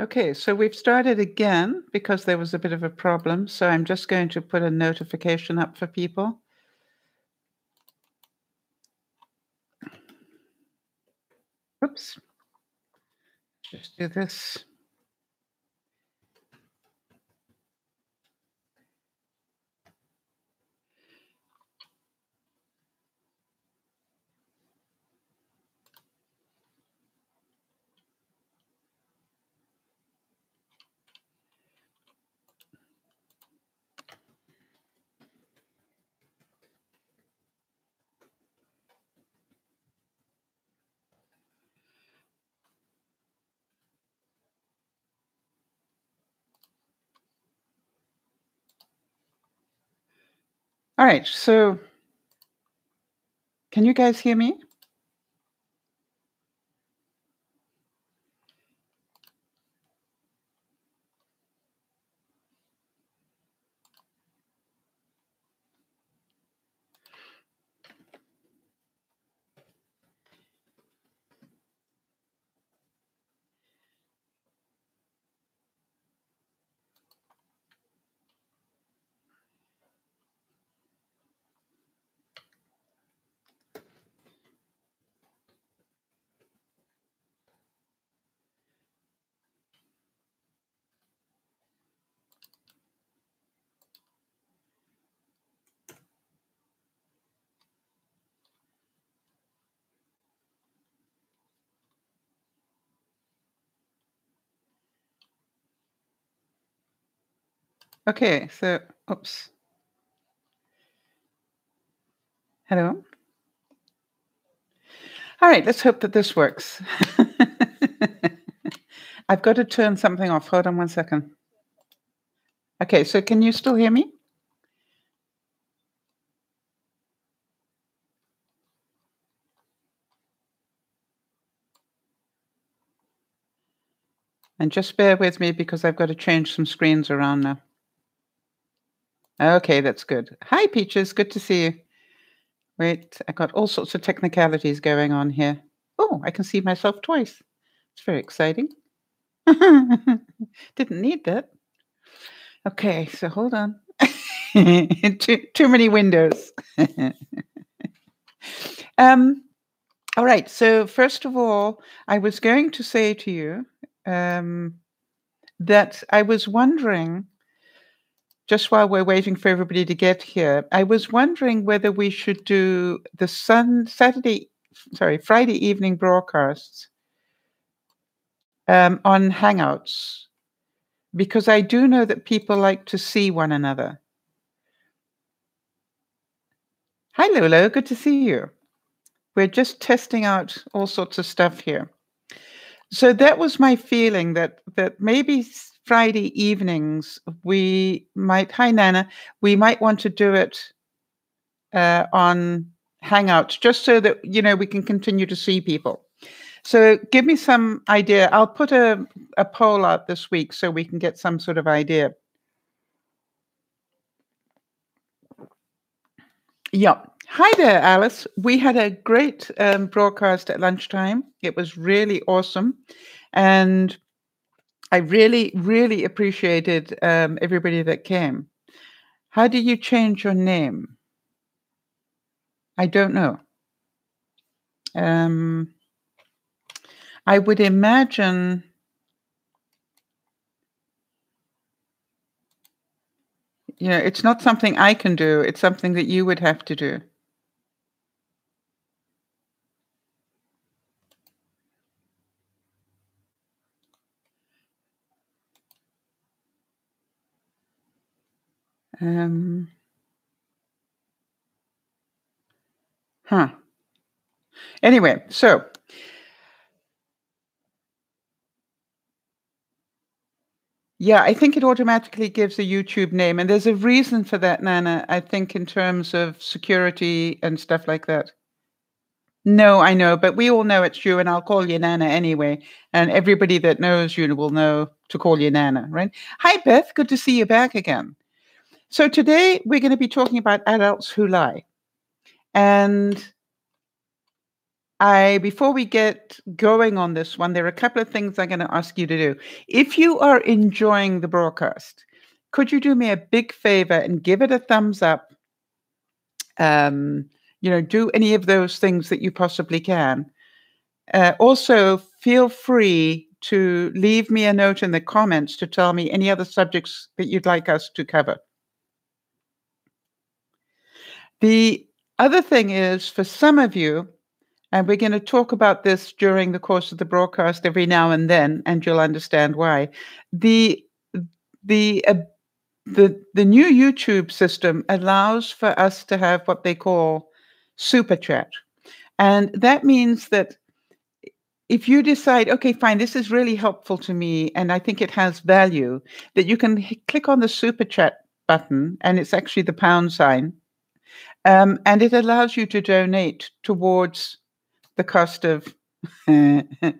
Okay, so we've started again because there was a bit of a problem. So I'm just going to put a notification up for people. Oops. Just do this. All right, so can you guys hear me? Okay, so, oops. Hello? All right, let's hope that this works. I've got to turn something off. Hold on one second. Okay, so can you still hear me? And just bear with me because I've got to change some screens around now. Okay, that's good. Hi, Peaches. Good to see you. Wait, I got all sorts of technicalities going on here. Oh, I can see myself twice. It's very exciting. Didn't need that. Okay, so hold on. Too many windows. All right. So first of all, I was going to say to you that I was wondering, just while we're waiting for everybody to get here, I was wondering whether we should do the Friday evening broadcasts on Hangouts, because I do know that people like to see one another. Hi, Lolo. Good to see you. We're just testing out all sorts of stuff here. So that was my feeling that maybe Friday evenings hi Nana, we might want to do it on Hangouts just so that we can continue to see people. So give me some idea. I'll put a poll out this week so we can get some sort of idea. Yeah. Hi there, Alice. We had a great broadcast at lunchtime. It was really awesome. And I really, really appreciated everybody that came. How do you change your name? I don't know. I would imagine it's not something I can do. It's something that you would have to do. Anyway, so yeah, I think it automatically gives a YouTube name, and there's a reason for that, Nana. I think in terms of security and stuff like that. No, I know, but we all know it's you, and I'll call you Nana anyway. And everybody that knows you will know to call you Nana, right? Hi, Beth. Good to see you back again. So today we're going to be talking about adults who lie. And Before we get going on this one, there are a couple of things I'm going to ask you to do. If you are enjoying the broadcast, could you do me a big favor and give it a thumbs up? Do any of those things that you possibly can. Also, feel free to leave me a note in the comments to tell me any other subjects that you'd like us to cover. The other thing is, for some of you, and we're going to talk about this during the course of the broadcast every now and then, and you'll understand why. The new YouTube system allows for us to have what they call super chat. And that means that if you decide, okay, fine, this is really helpful to me, and I think it has value, that you can click on the super chat button, and it's actually the pound sign. And it allows you to donate towards the cost of the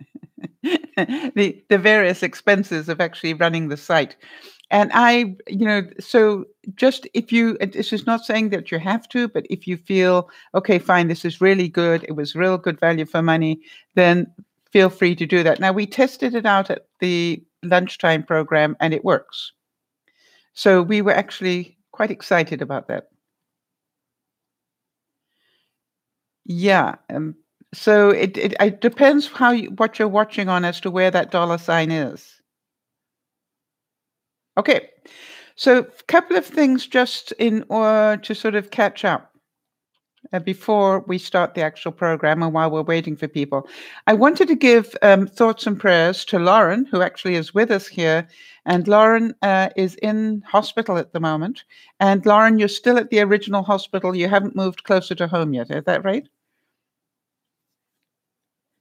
various expenses of actually running the site. And so just this is not saying that you have to, but if you feel, okay, fine, this is really good, it was real good value for money, then feel free to do that. Now, we tested it out at the lunchtime program, and it works. So we were actually quite excited about that. Yeah. So it depends what you're watching on as to where that dollar sign is. Okay. So a couple of things just in order to sort of catch up before we start the actual program and while we're waiting for people. I wanted to give thoughts and prayers to Lauren, who actually is with us here. And Lauren is in hospital at the moment. And Lauren, you're still at the original hospital. You haven't moved closer to home yet. Is that right?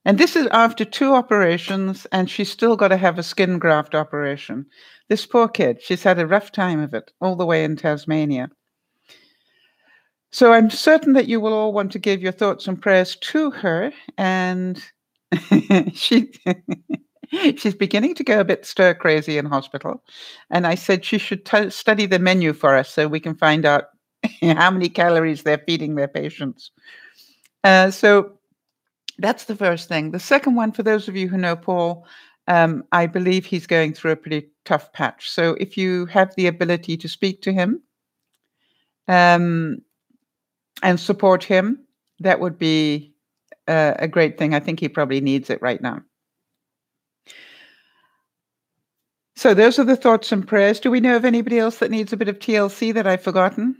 And this is after 2 operations, and she's still got to have a skin graft operation. This poor kid, she's had a rough time of it all the way in Tasmania. So I'm certain that you will all want to give your thoughts and prayers to her. And she's beginning to go a bit stir crazy in hospital. And I said she should study the menu for us so we can find out how many calories they're feeding their patients. So that's the first thing. The second one, for those of you who know Paul, I believe he's going through a pretty tough patch. So if you have the ability to speak to him and support him, that would be a great thing. I think he probably needs it right now. So those are the thoughts and prayers. Do we know of anybody else that needs a bit of TLC that I've forgotten?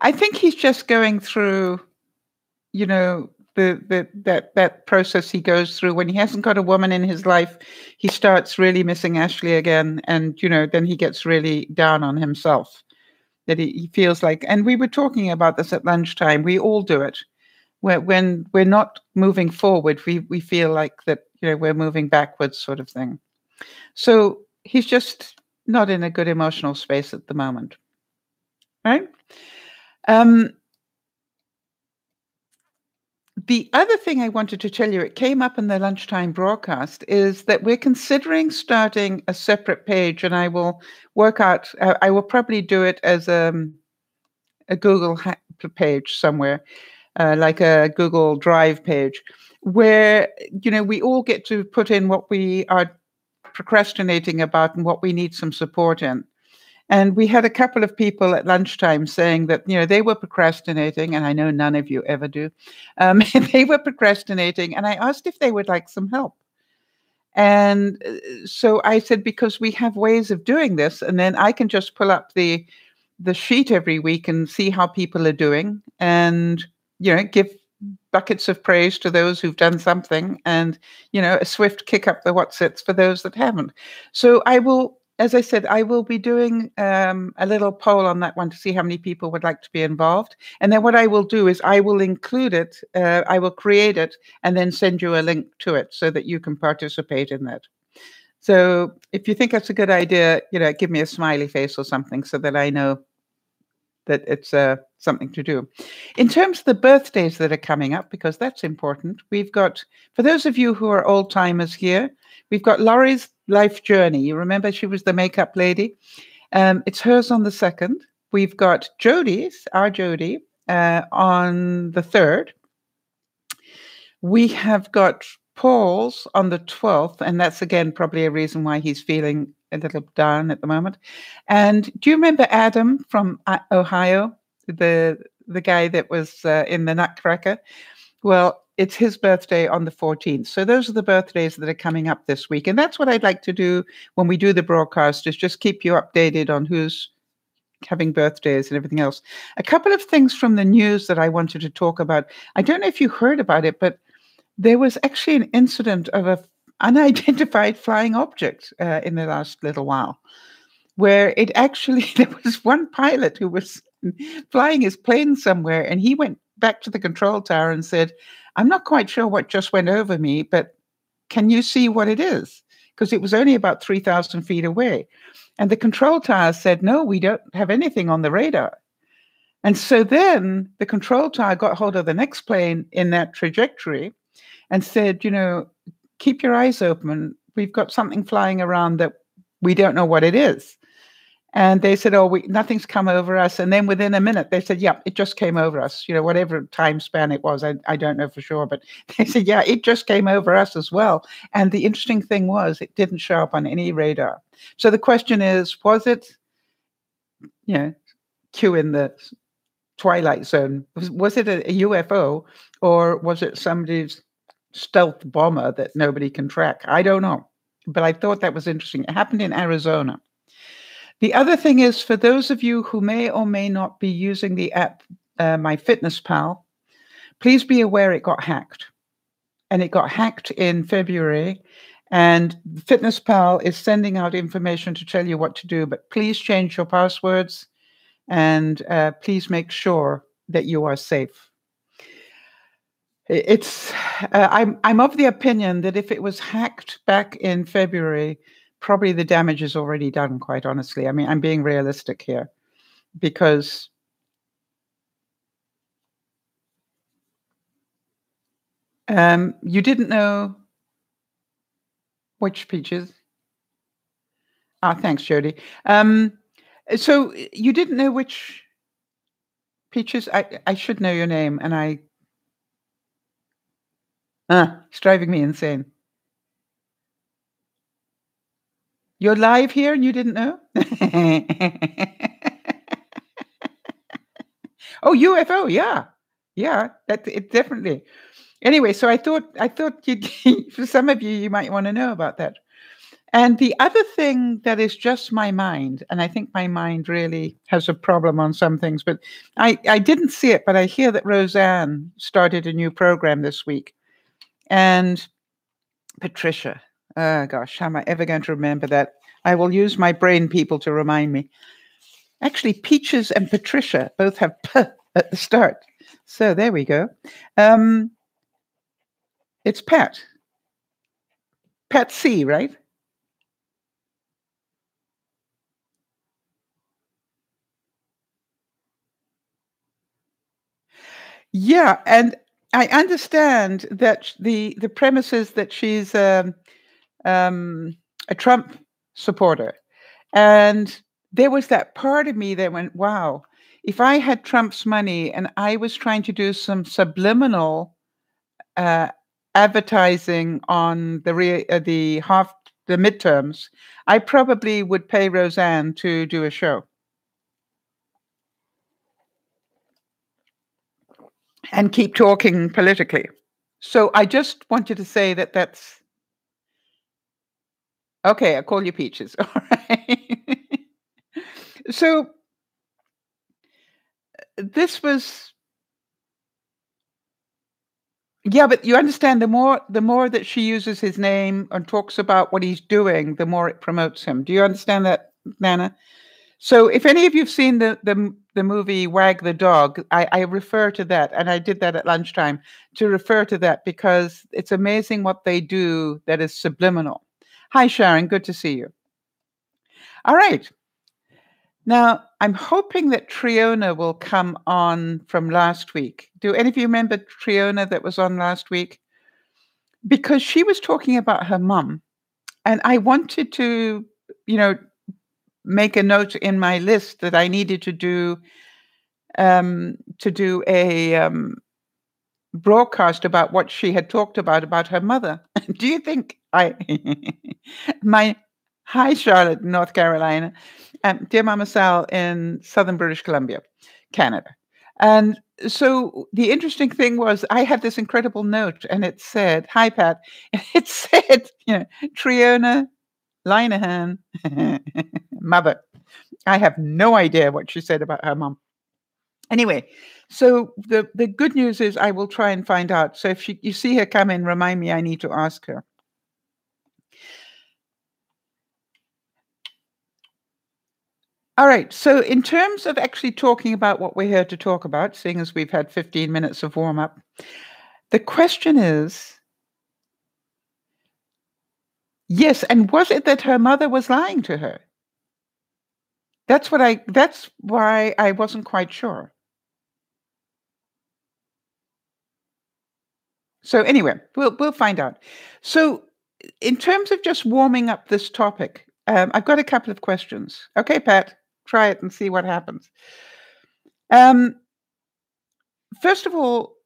I think he's just going through, that process he goes through when he hasn't got a woman in his life. He starts really missing Ashley again, and then he gets really down on himself. That he feels like, and we were talking about this at lunchtime. We all do it. When we're not moving forward, we feel like that we're moving backwards, sort of thing. So he's just not in a good emotional space at the moment, right? The other thing I wanted to tell you, it came up in the lunchtime broadcast, is that we're considering starting a separate page, and I will work out, I will probably do it as a Google page somewhere, like a Google Drive page, where, we all get to put in what we are procrastinating about and what we need some support in. And we had a couple of people at lunchtime saying that, they were procrastinating, and I know none of you ever do. They were procrastinating, and I asked if they would like some help. And so I said, because we have ways of doing this, and then I can just pull up the sheet every week and see how people are doing, and, give buckets of praise to those who've done something, and, a swift kick up the whatsits for those that haven't. So I will, as I said, I will be doing a little poll on that one to see how many people would like to be involved. And then what I will do is I will include it, I will create it, and then send you a link to it so that you can participate in that. So if you think that's a good idea, give me a smiley face or something so that I know that it's something to do. In terms of the birthdays that are coming up, because that's important, we've got, for those of you who are old timers here, we've got Laurie's life journey. You remember she was the makeup lady? It's hers on the 2nd. We've got Jodie's, our Jodie, on the 3rd. We have got Paul's on the 12th, and that's again probably a reason why he's feeling a little down at the moment. And do you remember Adam from Ohio, the guy that was in the Nutcracker? Well, it's his birthday on the 14th. So those are the birthdays that are coming up this week. And that's what I'd like to do when we do the broadcast, is just keep you updated on who's having birthdays and everything else. A couple of things from the news that I wanted to talk about. I don't know if you heard about it, but there was actually an incident of an unidentified flying object in the last little while, where it actually, there was one pilot who was flying his plane somewhere, and he went back to the control tower and said, I'm not quite sure what just went over me, but can you see what it is? Because it was only about 3,000 feet away. And the control tower said, no, we don't have anything on the radar. And so then the control tower got hold of the next plane in that trajectory and said, keep your eyes open. We've got something flying around that we don't know what it is. And they said, nothing's come over us. And then within a minute, they said, it just came over us. Whatever time span it was, I don't know for sure. But they said, it just came over us as well. And the interesting thing was, it didn't show up on any radar. So the question is, was it, Q in the Twilight Zone? Was it a UFO, or was it somebody's stealth bomber that nobody can track? I don't know. But I thought that was interesting. It happened in Arizona. The other thing is, for those of you who may or may not be using the app MyFitnessPal, please be aware it got hacked. And it got hacked in February. And FitnessPal is sending out information to tell you what to do. But please change your passwords, and please make sure that you are safe. I'm of the opinion that if it was hacked back in February, probably the damage is already done, quite honestly. I mean, I'm being realistic here, because you didn't know which peaches. Thanks, Jody. So you didn't know which peaches. I should know your name, and it's driving me insane. You're live here and you didn't know? Oh, UFO, yeah. Yeah, it definitely. Anyway, so I thought for some of you, you might want to know about that. And the other thing that is just my mind, and I think my mind really has a problem on some things, but I didn't see it, but I hear that Roseanne started a new program this week. And Patricia, oh gosh, how am I ever going to remember that? I will use my brain people to remind me. Actually, Peaches and Patricia both have P at the start. So there we go. It's Pat. Pat C, right? Yeah, and I understand that the premise is that she's a Trump supporter. And there was that part of me that went, wow, if I had Trump's money and I was trying to do some subliminal advertising on the midterms, I probably would pay Roseanne to do a show and keep talking politically. So I just wanted to say that that's okay. I'll call you Peaches. All right. So this was, yeah, but you understand, the more that she uses his name and talks about what he's doing, the more it promotes him. Do you understand that, Nana? So if any of you've seen the movie Wag the Dog, I refer to that, and I did that at lunchtime to refer to that, because it's amazing what they do that is subliminal. Hi, Sharon. Good to see you. All right. Now, I'm hoping that Triona will come on from last week. Do any of you remember Triona that was on last week? Because she was talking about her mum, and I wanted to, make a note in my list that I needed to do to do a broadcast about what she had talked about her mother. Do you think I my hi Charlotte, North Carolina, dear Mama Sal in Southern British Columbia, Canada. And so the interesting thing was I had this incredible note and it said, "Hi Pat." It said, Triona Linehan, mother. I have no idea what she said about her mom. Anyway, so the good news is I will try and find out. So if you see her come in, remind me I need to ask her. All right. So in terms of actually talking about what we're here to talk about, seeing as we've had 15 minutes of warm up, the question is, yes, and was it that her mother was lying to her? That's why I wasn't quite sure. So anyway, we'll find out. So in terms of just warming up this topic, I've got a couple of questions. Okay, Pat, try it and see what happens. Um, First of all,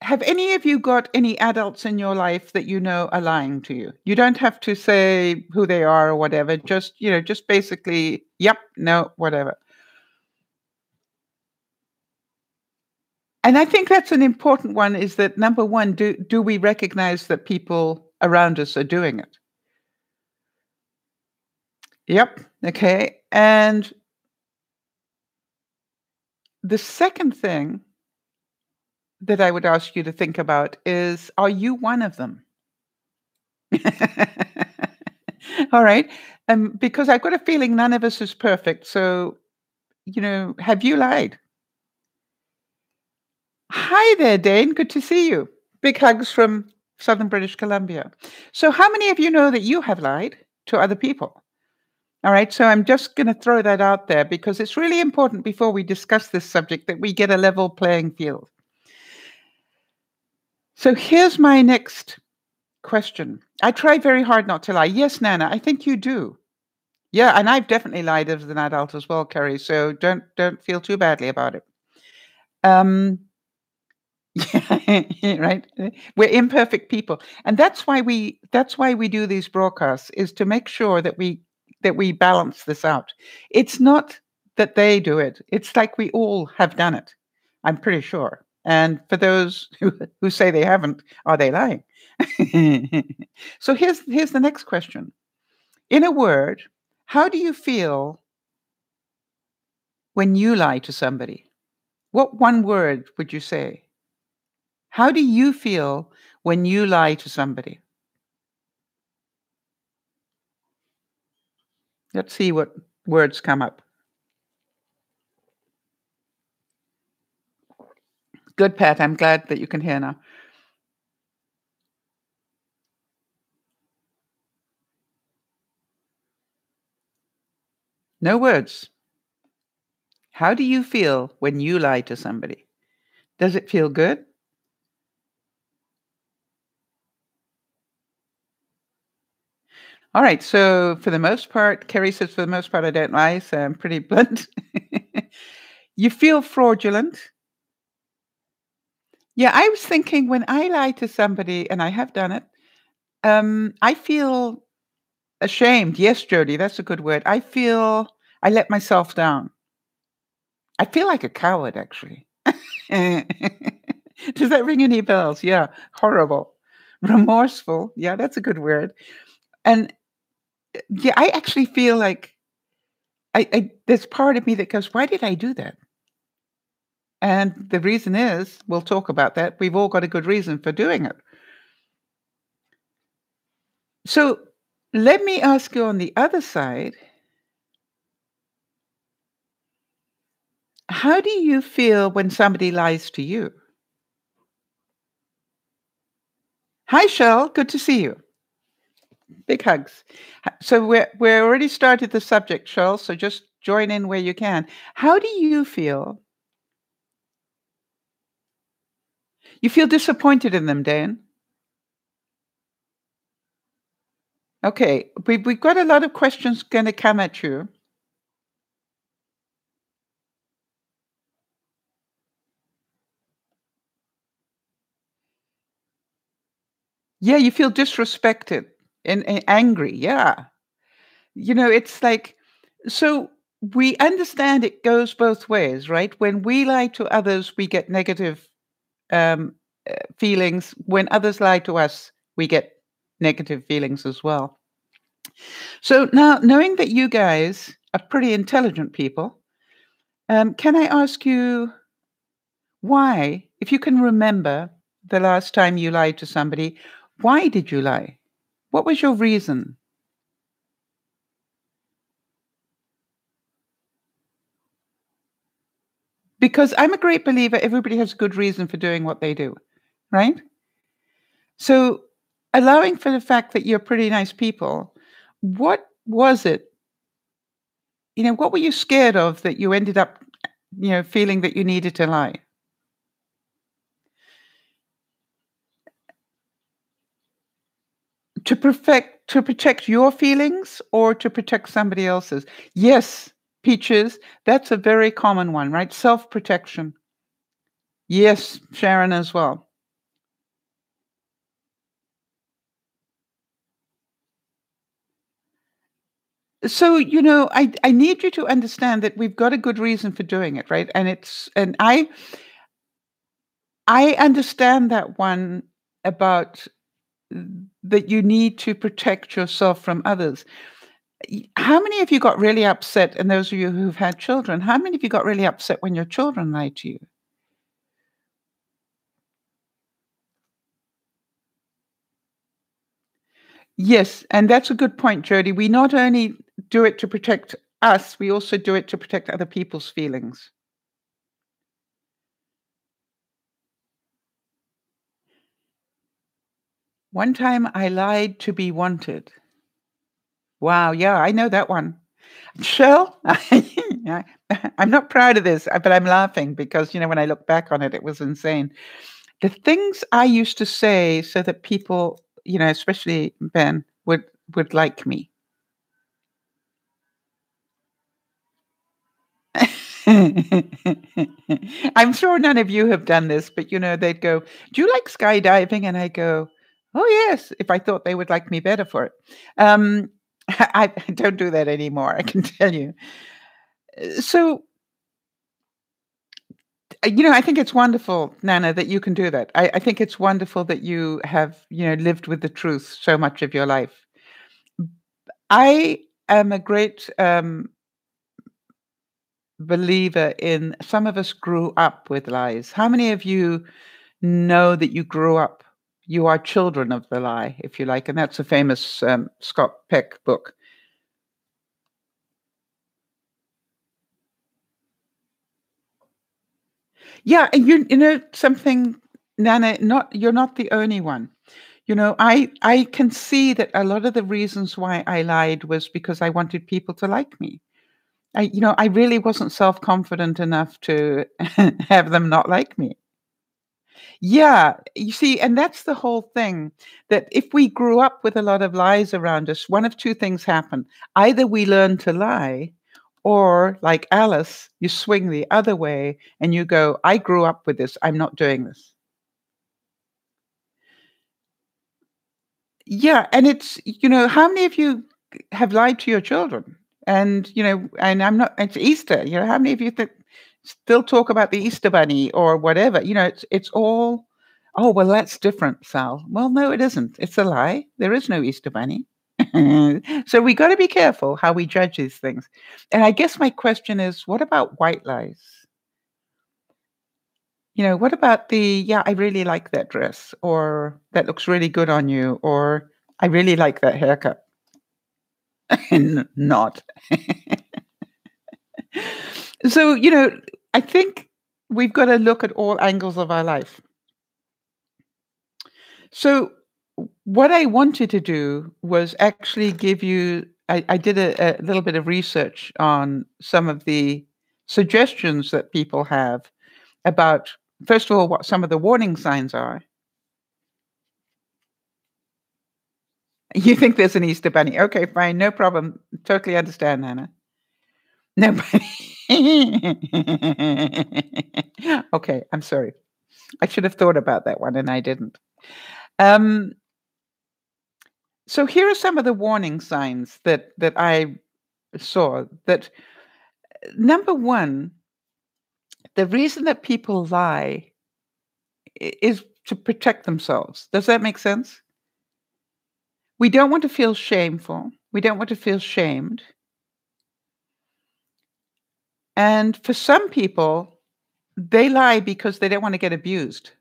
have any of you got any adults in your life that you know are lying to you? You don't have to say who they are or whatever. Just basically, yep, no, whatever. And I think that's an important one is that number one, do we recognize that people around us are doing it? Yep. Okay. And the second thing that I would ask you to think about is, are you one of them? All right. Because I've got a feeling none of us is perfect. So, have you lied? Hi there, Dane. Good to see you. Big hugs from Southern British Columbia. So, how many of you know that you have lied to other people? All right. So, I'm just going to throw that out there because it's really important before we discuss this subject that we get a level playing field. So, here's my next question. I try very hard not to lie. Yes, Nana, I think you do. Yeah, and I've definitely lied as an adult as well, Kerry. So don't feel too badly about it. Um, yeah, right. We're imperfect people, and that's why we do these broadcasts is to make sure that we balance this out. It's not that they do it; it's like we all have done it. I'm pretty sure. And for those who say they haven't, are they lying? So here's the next question. In a word, how do you feel when you lie to somebody? What one word would you say? How do you feel when you lie to somebody? Let's see what words come up. Good, Pat. I'm glad that you can hear now. No words. How do you feel when you lie to somebody? Does it feel good? All right. So for the most part, Kerry says for the most part I don't lie, so I'm pretty blunt. You feel fraudulent. Yeah, I was thinking when I lie to somebody, and I have done it, I feel ashamed. Yes, Jody, that's a good word. I feel I let myself down. I feel like a coward, actually. Does that ring any bells? Yeah, horrible. Remorseful. Yeah, that's a good word. And yeah, I actually feel like I there's part of me that goes, why did I do that? And the reason is, we'll talk about that. We've all got a good reason for doing it. So let me ask you on the other side, how do you feel when somebody lies to you? Hi, Shell. Good to see you. Big hugs. So we're already started the subject, Shell. So just join in where you can. How do you feel? You feel disappointed in them, Dan? Okay, we've got a lot of questions going to come at you. Yeah, you feel disrespected and angry. Yeah. It's like, so we understand it goes both ways, right? When we lie to others, we get negative um, feelings. When others lie to us, we get negative feelings as well. So now, knowing that you guys are pretty intelligent people, can I ask you why, if you can remember the last time you lied to somebody, why did you lie? What was your reason? Because I'm a great believer, everybody has good reason for doing what they do, right? So, allowing for the fact that you're pretty nice people, what was it? What were you scared of that you ended up, feeling that you needed to lie? To protect your feelings or to protect somebody else's? Yes, Peaches, that's a very common one, right? Self-protection. Yes, Sharon as well. So, I need you to understand that we've got a good reason for doing it, right? And I understand that one about that you need to protect yourself from others. How many of you got really upset, and those of you who've had children, how many of you got really upset when your children lied to you? Yes, and that's a good point, Jody. We not only do it to protect us, we also do it to protect other people's feelings. One time I lied to be wanted. Wow, yeah, I know that one. Shell, I- I'm not proud of this, but I'm laughing because, when I look back on it, it was insane. The things I used to say so that people, especially Ben, would like me. I'm sure none of you have done this, but they'd go, "Do you like skydiving?" And I go, "Oh yes," if I thought they would like me better for it. Um, I don't do that anymore, I can tell you. So, I think it's wonderful, Nana, that you can do that. I think it's wonderful that you have, lived with the truth so much of your life. I am a great believer in some of us grew up with lies. How many of you know that you grew up? You are children of the lie, if you like, and that's a famous Scott Peck book. Yeah, and you know something, Nana. Not you're not the only one. I can see that a lot of the reasons why I lied was because I wanted people to like me. I really wasn't self-confident enough to have them not like me. Yeah, you see, and that's the whole thing, that if we grew up with a lot of lies around us, one of two things happen. Either we learn to lie, or like Alice, you swing the other way and you go, I grew up with this, I'm not doing this. Yeah, and how many of you have lied to your children? And I'm not, it's Easter, how many of you still talk about the Easter bunny or whatever? It's all, oh, well, that's different, Sal. Well, no, it isn't. It's a lie. There is no Easter bunny. So we got to be careful how we judge these things. And I guess my question is, what about white lies? What about yeah, I really like that dress, or that looks really good on you, or I really like that haircut. Not. So, I think we've got to look at all angles of our life. So, what I wanted to do was actually give you, I did a little bit of research on some of the suggestions that people have about, first of all, what some of the warning signs are. You think there's an Easter bunny. Okay, fine, no problem. Totally understand, Nana. Nobody. Okay, I'm sorry. I should have thought about that one and I didn't. Um, So here are some of the warning signs that I saw. That number one, the reason that people lie is to protect themselves. Does that make sense? We don't want to feel shameful. We don't want to feel shamed. And for some people, they lie because they don't want to get abused.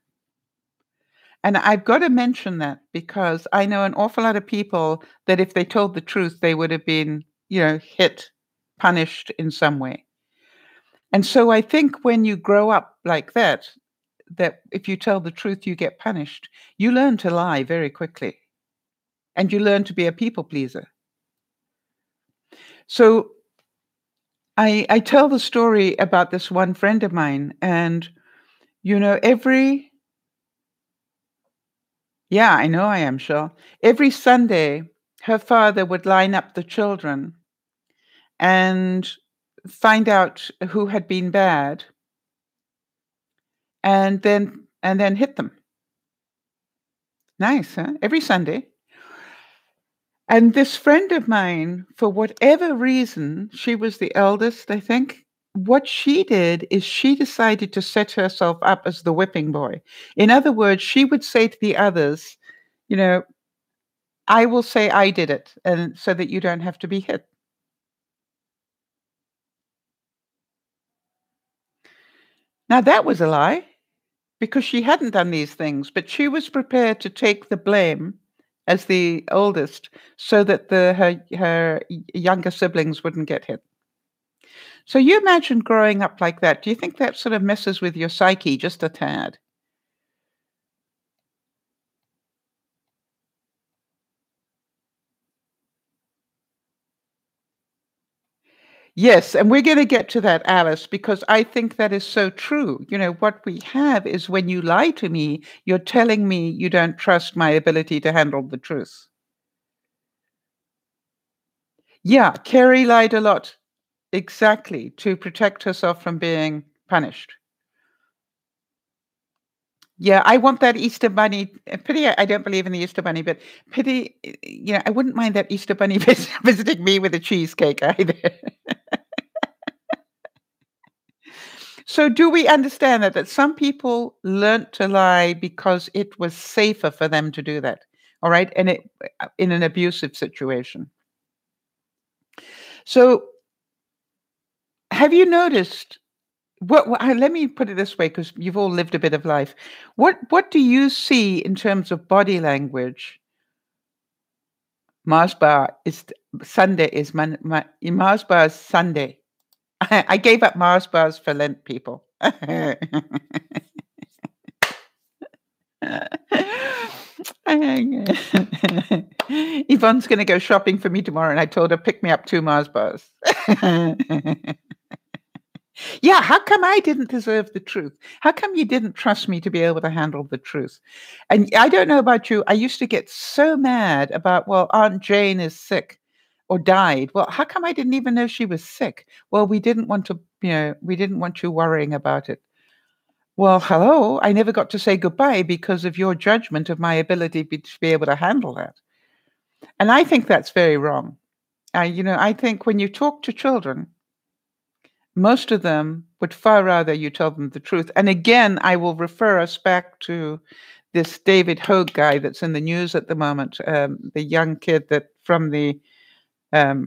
And I've got to mention that because I know an awful lot of people that if they told the truth, they would have been, hit, punished in some way. And so I think when you grow up like that if you tell the truth, you get punished, you learn to lie very quickly and you learn to be a people pleaser. So I tell the story about this one friend of mine, and every yeah, I know I am sure. Every Sunday, her father would line up the children and find out who had been bad and then hit them. Nice, huh? Every Sunday. And this friend of mine, for whatever reason, she was the eldest, I think. What she did is she decided to set herself up as the whipping boy. In other words, she would say to the others, you know, I will say I did it, and so that you don't have to be hit. Now that was a lie because she hadn't done these things, but she was prepared to take the blame as the oldest so that her younger siblings wouldn't get hit. So you imagine growing up like that. Do you think that sort of messes with your psyche just a tad? Yes, and we're going to get to that, Alice, because I think that is so true. What we have is when you lie to me, you're telling me you don't trust my ability to handle the truth. Yeah, Carrie lied a lot. Exactly, to protect herself from being punished. Yeah, I want that Easter bunny. Pity I don't believe in the Easter bunny, but pity, I wouldn't mind that Easter bunny visiting me with a cheesecake either. So do we understand that some people learnt to lie because it was safer for them to do that? All right, and in an abusive situation. So have you noticed let me put it this way, because you've all lived a bit of life. What do you see in terms of body language? Mars bar is Sunday is Mars bar is Sunday. I gave up Mars bars for Lent, people. Yvonne's going to go shopping for me tomorrow, and I told her pick me up 2 Mars bars. Yeah, how come I didn't deserve the truth? How come you didn't trust me to be able to handle the truth? And I don't know about you, I used to get so mad about, well, Aunt Jane is sick or died. Well, how come I didn't even know she was sick? Well, we didn't want you worrying about it. Well, hello, I never got to say goodbye because of your judgment of my ability to be able to handle that. And I think that's very wrong. I think when you talk to children, most of them would far rather you tell them the truth. And again, I will refer us back to this David Hogue guy that's in the news at the moment, the young kid that from the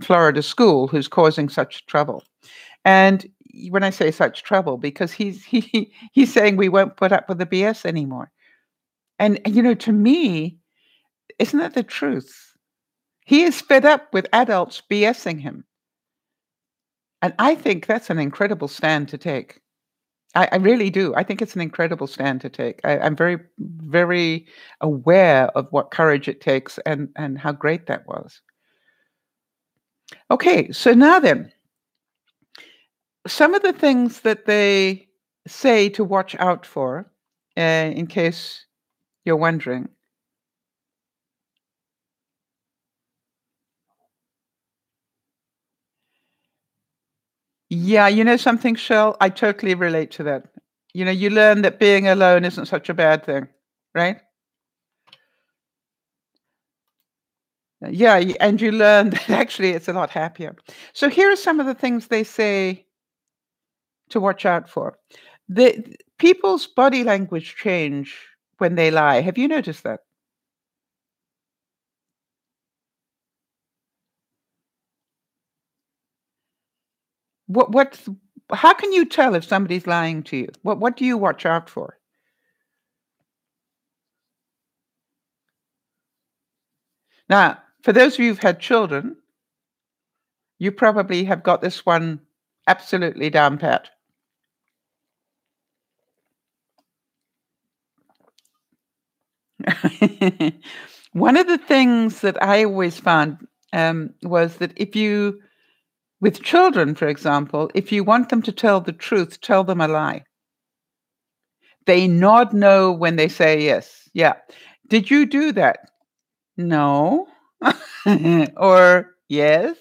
Florida school who's causing such trouble. And when I say such trouble, because he's saying we won't put up with the BS anymore. And to me, isn't that the truth? He is fed up with adults BSing him. And I think that's an incredible stand to take. I really do. I think it's an incredible stand to take. I'm very, very aware of what courage it takes and how great that was. Okay, so now then, some of the things that they say to watch out for, in case you're wondering. Yeah, you know something, Shell? I totally relate to that. You learn that being alone isn't such a bad thing, right? Yeah, and you learn that actually it's a lot happier. So here are some of the things they say to watch out for. People's body language change when they lie. Have you noticed that? What how can you tell if somebody's lying to you? What do you watch out for? Now, for those of you who've had children, you probably have got this one absolutely down pat. One of the things that I always found was that if you, with children, for example, if you want them to tell the truth, tell them a lie. They nod no when they say yes. Yeah. Did you do that? No. Or yes.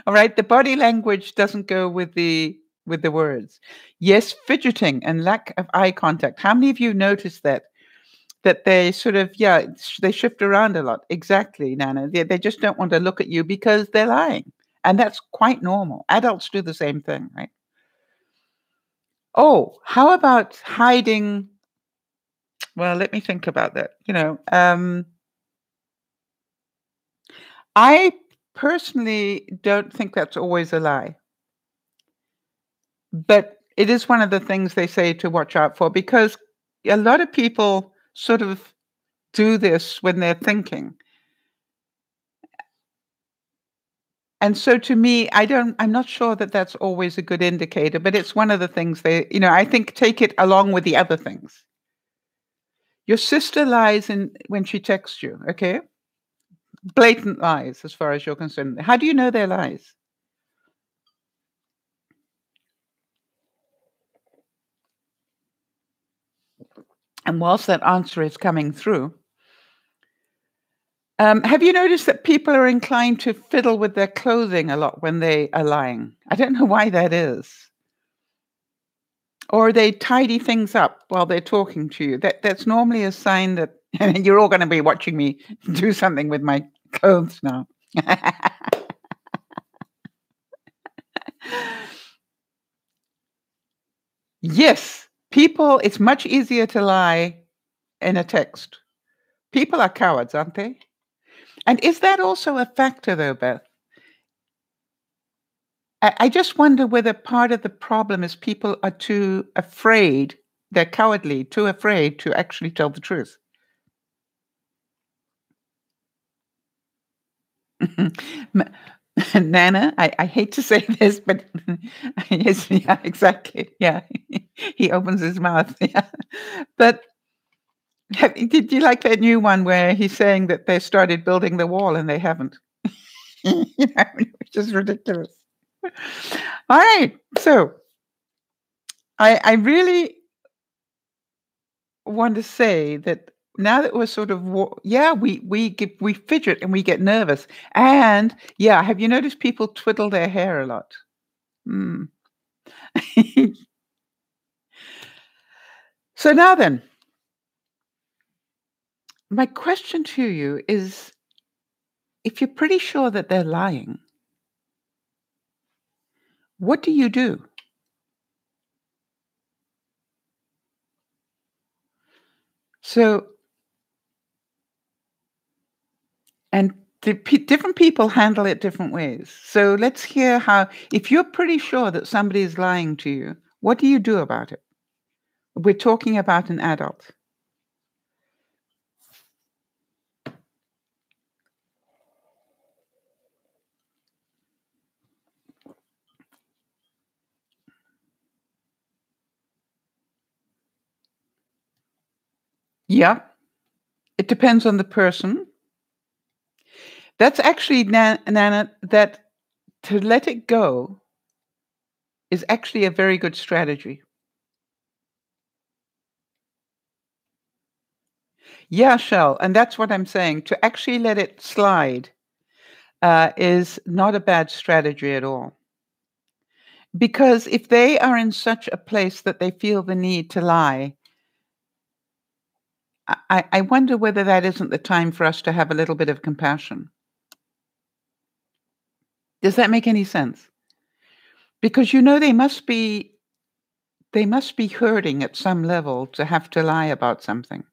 All right. The body language doesn't go with the words. Yes, fidgeting and lack of eye contact. How many of you noticed that? That they sort of, yeah, they shift around a lot. Exactly, Nana. They just don't want to look at you because they're lying. And that's quite normal. Adults do the same thing, right? Oh, how about hiding? Well, let me think about that. I personally don't think that's always a lie, but it is one of the things they say to watch out for because a lot of people sort of do this when they're thinking. And so to me, I'm not sure that that's always a good indicator, but it's one of the things I think take it along with the other things. Your sister lies when she texts you, okay? Blatant lies as far as you're concerned. How do you know they're lies? And whilst that answer is coming through, have you noticed that people are inclined to fiddle with their clothing a lot when they are lying? I don't know why that is. Or they tidy things up while they're talking to you. That's normally a sign that you're all going to be watching me do something with my clothes now. Yes, it's much easier to lie in a text. People are cowards, aren't they? And is that also a factor, though, Beth? I just wonder whether part of the problem is people are too afraid, they're cowardly, too afraid to actually tell the truth. Nana, I hate to say this, but yes, yeah, exactly. Yeah. He opens his mouth. Yeah. But did you like that new one where he's saying that they started building the wall and they haven't? Which is ridiculous. All right. So I really want to say that now that we're sort of yeah, we fidget and we get nervous. And yeah, have you noticed people twiddle their hair a lot? Mm. So now then, my question to you is if you're pretty sure that they're lying, what do you do? So, and different people handle it different ways. So let's hear how, if you're pretty sure that somebody is lying to you, what do you do about it? We're talking about an adult. Yeah, it depends on the person. That's actually, Nana, that to let it go is actually a very good strategy. Yeah, Shell, and that's what I'm saying. To actually let it slide is not a bad strategy at all. Because if they are in such a place that they feel the need to lie, I wonder whether that isn't the time for us to have a little bit of compassion. Does that make any sense? Because they must be hurting at some level to have to lie about something.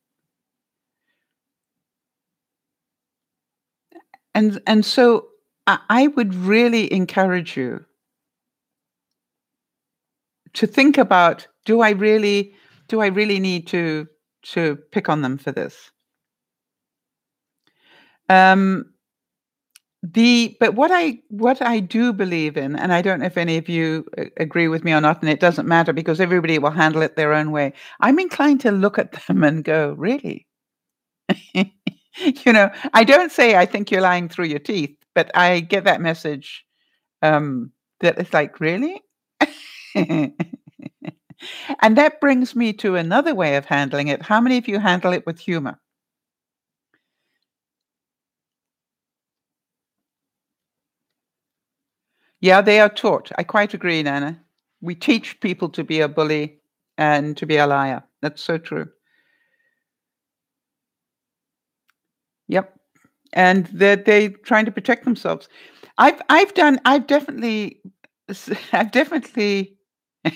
And so I would really encourage you to think about, do I really need to pick on them for this? But what I do believe in, and I don't know if any of you agree with me or not, and it doesn't matter because everybody will handle it their own way. I'm inclined to look at them and go, really? I don't say I think you're lying through your teeth, but I get that message that it's like, really? And that brings me to another way of handling it. How many of you handle it with humor? Yeah, they are taught. I quite agree, Nana. We teach people to be a bully and to be a liar. That's so true. Yep. And they're trying to protect themselves. I've done I've definitely I've definitely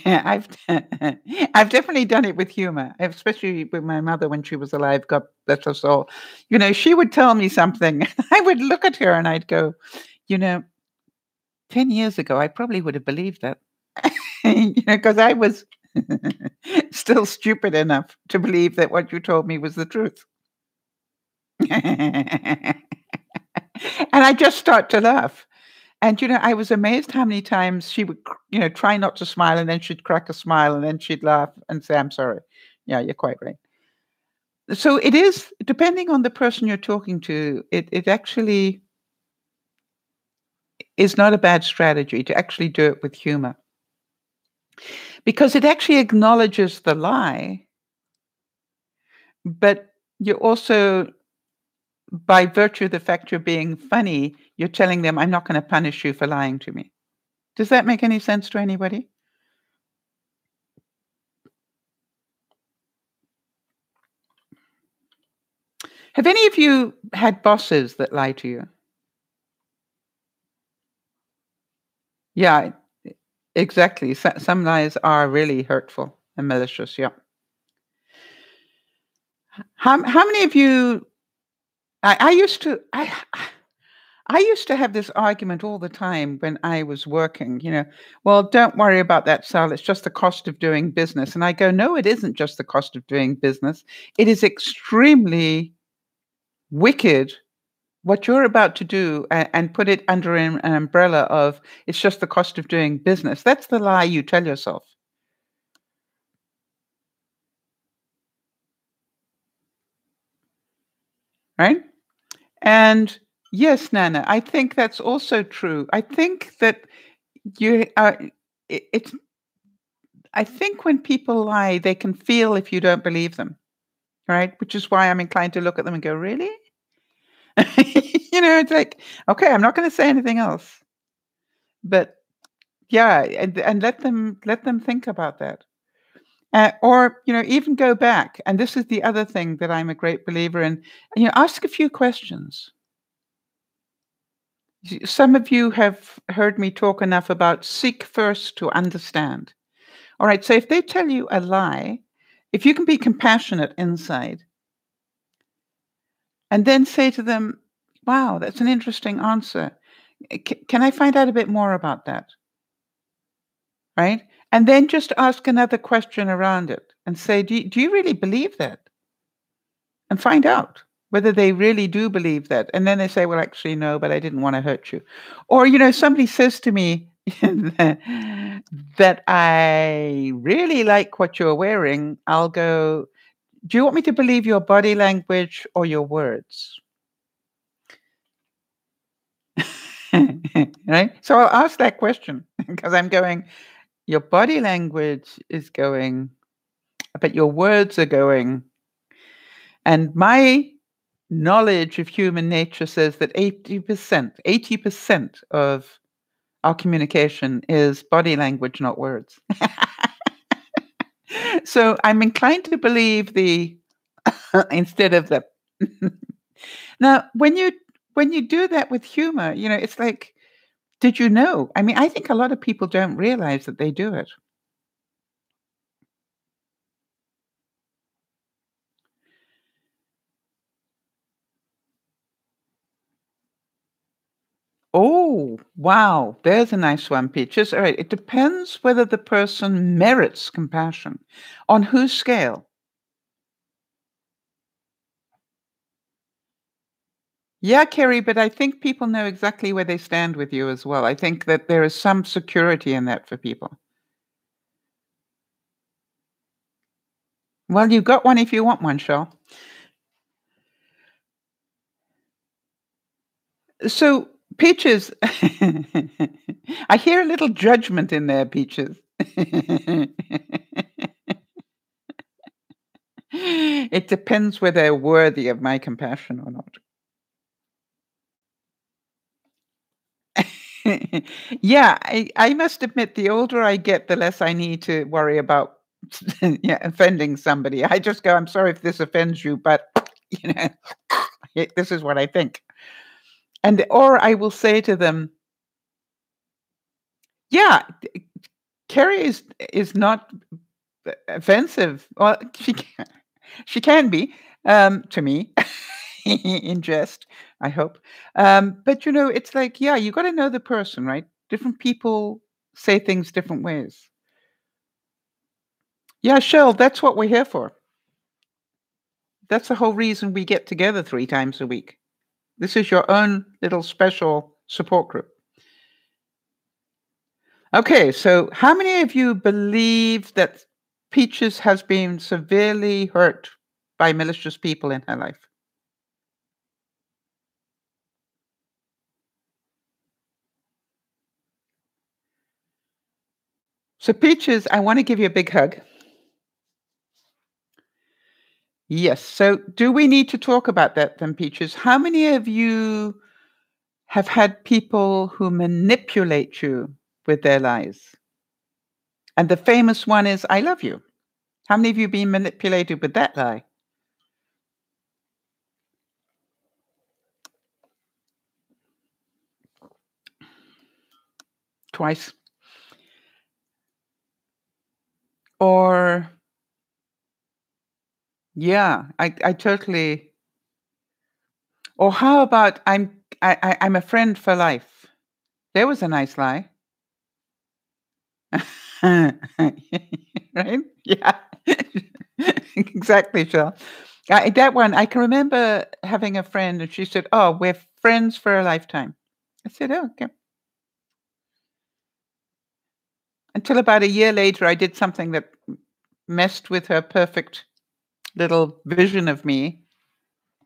I've I've definitely done it with humor, especially with my mother when she was alive, God bless her soul. She would tell me something, I would look at her and I'd go, you know, 10 years ago, I probably would have believed that. Because I was still stupid enough to believe that what you told me was the truth. And I just start to laugh. And, I was amazed how many times she would, try not to smile and then she'd crack a smile and then she'd laugh and say, I'm sorry. Yeah, you're quite right. So it is, depending on the person you're talking to, it actually is not a bad strategy to actually do it with humor. Because it actually acknowledges the lie, but you also, by virtue of the fact you're being funny, you're telling them, I'm not going to punish you for lying to me. Does that make any sense to anybody? Have any of you had bosses that lie to you? Yeah, exactly. Some lies are really hurtful and malicious. Yeah. How many of you? I used to I used to have this argument all the time when I was working. Well, don't worry about that, Sal. It's just the cost of doing business. And I go, no, it isn't just the cost of doing business. It is extremely wicked what you're about to do and put it under an umbrella of it's just the cost of doing business. That's the lie you tell yourself. Right? And yes, Nana, I think that's also true. I think that you it's I think when people lie, they can feel if you don't believe them, right? Which is why I'm inclined to look at them and go, really? It's like, okay, I'm not going to say anything else. But yeah, and let them think about that. Or, even go back. And this is the other thing that I'm a great believer in. Ask a few questions. Some of you have heard me talk enough about seek first to understand. All right, so if they tell you a lie, if you can be compassionate inside and then say to them, wow, that's an interesting answer. Can I find out a bit more about that? Right? And then just ask another question around it and say, do you really believe that? And find out whether they really do believe that. And then they say, well, actually, no, but I didn't want to hurt you. Or, somebody says to me that I really like what you're wearing. I'll go, do you want me to believe your body language or your words? Right? So I'll ask that question because I'm going, your body language is going, but your words are going. And my knowledge of human nature says that 80% of our communication is body language, not words. So I'm inclined to believe the instead of the Now, when you do that with humor, it's like, did you know? I mean, I think a lot of people don't realize that they do it. Oh, wow. There's a nice one, Peaches. All right. It depends whether the person merits compassion. On whose scale? Yeah, Kerry, but I think people know exactly where they stand with you as well. I think that there is some security in that for people. Well, you got one if you want one, Shell. So, Peaches, I hear a little judgment in there, Peaches. It depends whether they're worthy of my compassion or not. Yeah, I must admit, the older I get, the less I need to worry about yeah, offending somebody. I just go, I'm sorry if this offends you, but you know, this is what I think. And or I will say to them, yeah, Carrie is not offensive. Well, she can be to me in jest, I hope. But it's like, yeah, you got to know the person, right? Different people say things different ways. Yeah, Shell, that's what we're here for. That's the whole reason we get together 3 times a week. This is your own little special support group. Okay, so how many of you believe that Peaches has been severely hurt by malicious people in her life? So, Peaches, I want to give you a big hug. Yes. So, do we need to talk about that then, Peaches? How many of you have had people who manipulate you with their lies? And the famous one is, I love you. How many of you been manipulated with that lie? Twice. Or, yeah, I totally. Or how about I'm a friend for life? There was a nice lie. Right? Yeah. Exactly, Shel. That one, I can remember having a friend and she said, "Oh, we're friends for a lifetime." I said, "Oh, okay." Until about a year later, I did something that messed with her perfect little vision of me,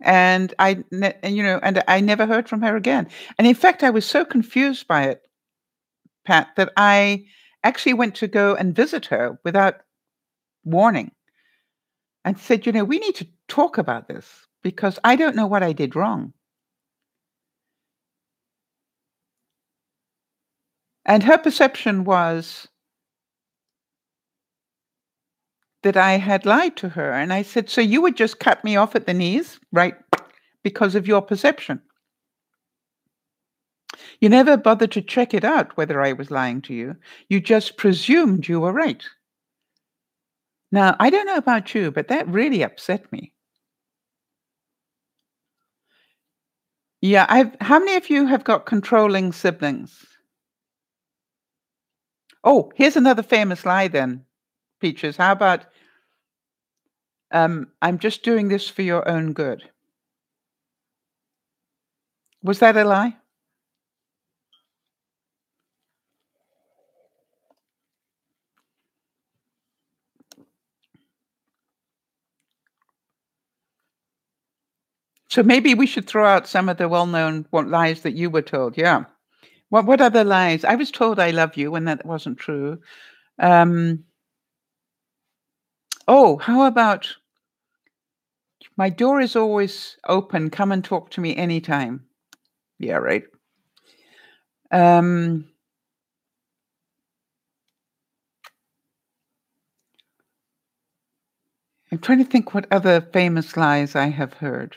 and I never heard from her again. And in fact, I was so confused by it, Pat, that I actually went to go and visit her without warning and said, "We need to talk about this because I don't know what I did wrong." And her perception was that I had lied to her. And I said, "So you would just cut me off at the knees, right? Because of your perception. You never bothered to check it out whether I was lying to you. You just presumed you were right." Now, I don't know about you, but that really upset me. Yeah, how many of you have got controlling siblings? Oh, here's another famous lie then, Peaches. How about I'm just doing this for your own good? Was that a lie? So maybe we should throw out some of the well-known lies that you were told. Yeah. What other lies? I was told I love you when that wasn't true. Um, oh, how about my door is always open. Come and talk to me anytime. Yeah, right. Um, I'm trying to think what other famous lies I have heard.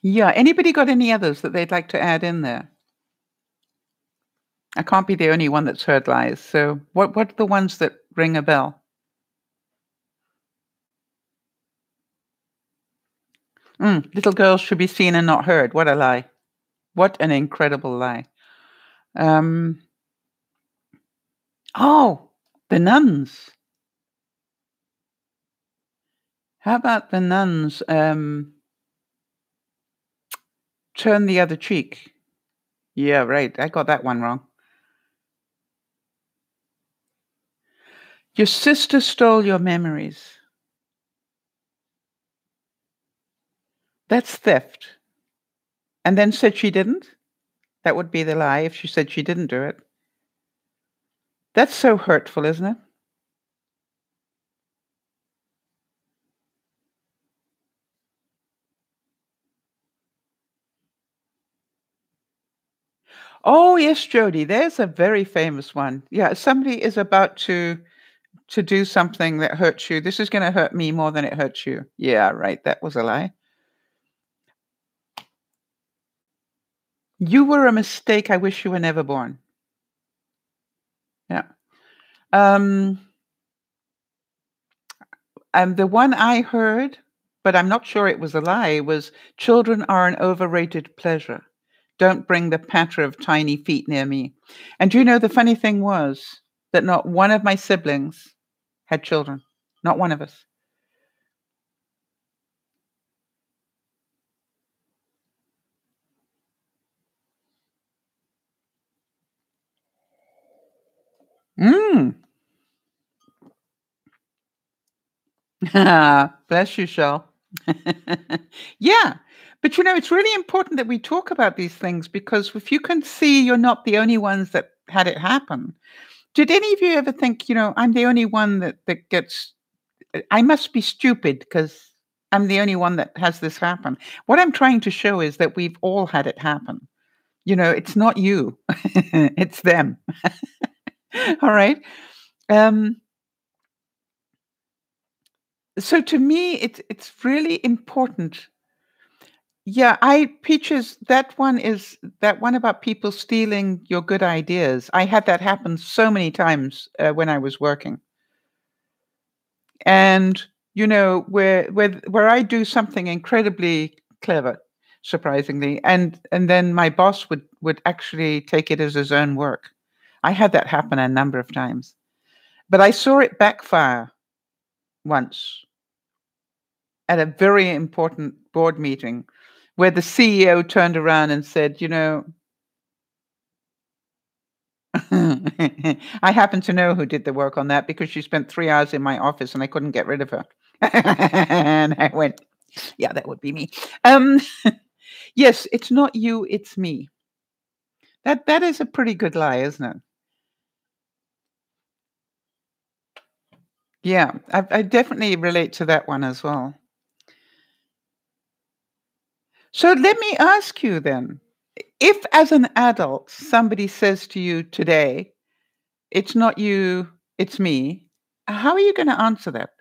Yeah, anybody got any others that they'd like to add in there? I can't be the only one that's heard lies, so what are the ones that ring a bell? Little girls should be seen and not heard. What a lie. What an incredible lie. Um, oh, the nuns. How about the nuns, turn the other cheek? Yeah, right, I got that one wrong. Your sister stole your memories. That's theft. And then said she didn't? That would be the lie if she said she didn't do it. That's so hurtful, isn't it? Oh, yes, Jody, there's a very famous one. Yeah, somebody is about to do something that hurts you. This is gonna hurt me more than it hurts you. Yeah, right, that was a lie. You were a mistake, I wish you were never born. Yeah. Um, the one I heard, but I'm not sure it was a lie, was children are an overrated pleasure. Don't bring the patter of tiny feet near me. And do you know the funny thing was that not one of my siblings had children. Not one of us. Mm. Bless you, Shell. Yeah. But it's really important that we talk about these things because if you can see you're not the only ones that had it happen. Did any of you ever think, I'm the only one that gets I must be stupid because I'm the only one that has this happen. What I'm trying to show is that we've all had it happen. It's not you, it's them. All right. Um, so to me, it's really important. Yeah, Peaches, that one about people stealing your good ideas. I had that happen so many times when I was working. And, where I do something incredibly clever, surprisingly, and then my boss would actually take it as his own work. I had that happen a number of times. But I saw it backfire once at a very important board meeting where the CEO turned around and said, I happen to know who did the work on that because she spent 3 hours in my office and I couldn't get rid of her. And I went, "Yeah, that would be me." Um, yes, it's not you, it's me. That is a pretty good lie, isn't it? Yeah, I definitely relate to that one as well. So let me ask you then, if as an adult somebody says to you today, "It's not you, it's me," how are you gonna answer that?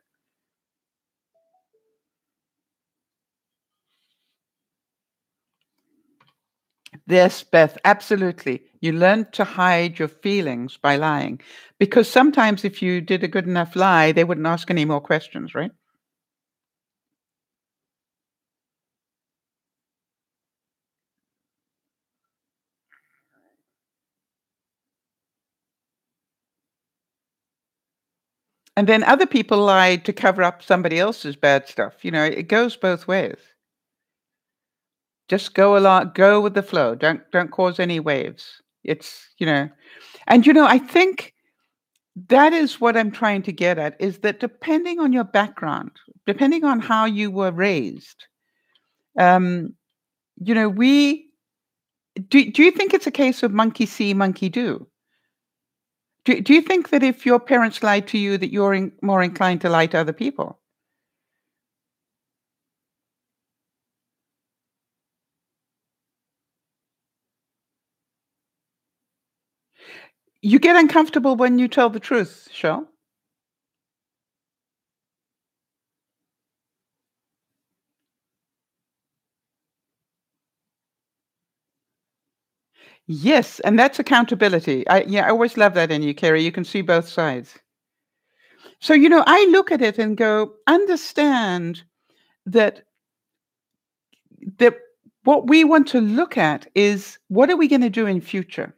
Yes, Beth, absolutely. You learn to hide your feelings by lying because sometimes if you did a good enough lie, they wouldn't ask any more questions, right? And then other people lie to cover up somebody else's bad stuff. It goes both ways. Just go along, go with the flow. Don't cause any waves. And I think that is what I'm trying to get at is that depending on your background, depending on how you were raised, um, we do you think it's a case of monkey see, monkey do? Do you think that if your parents lied to you that you're more inclined to lie to other people? You get uncomfortable when you tell the truth, Shell. Yes, and that's accountability. I always love that in you, Kerry. You can see both sides. So, I look at it and go, understand that that what we want to look at is what are we going to do in future?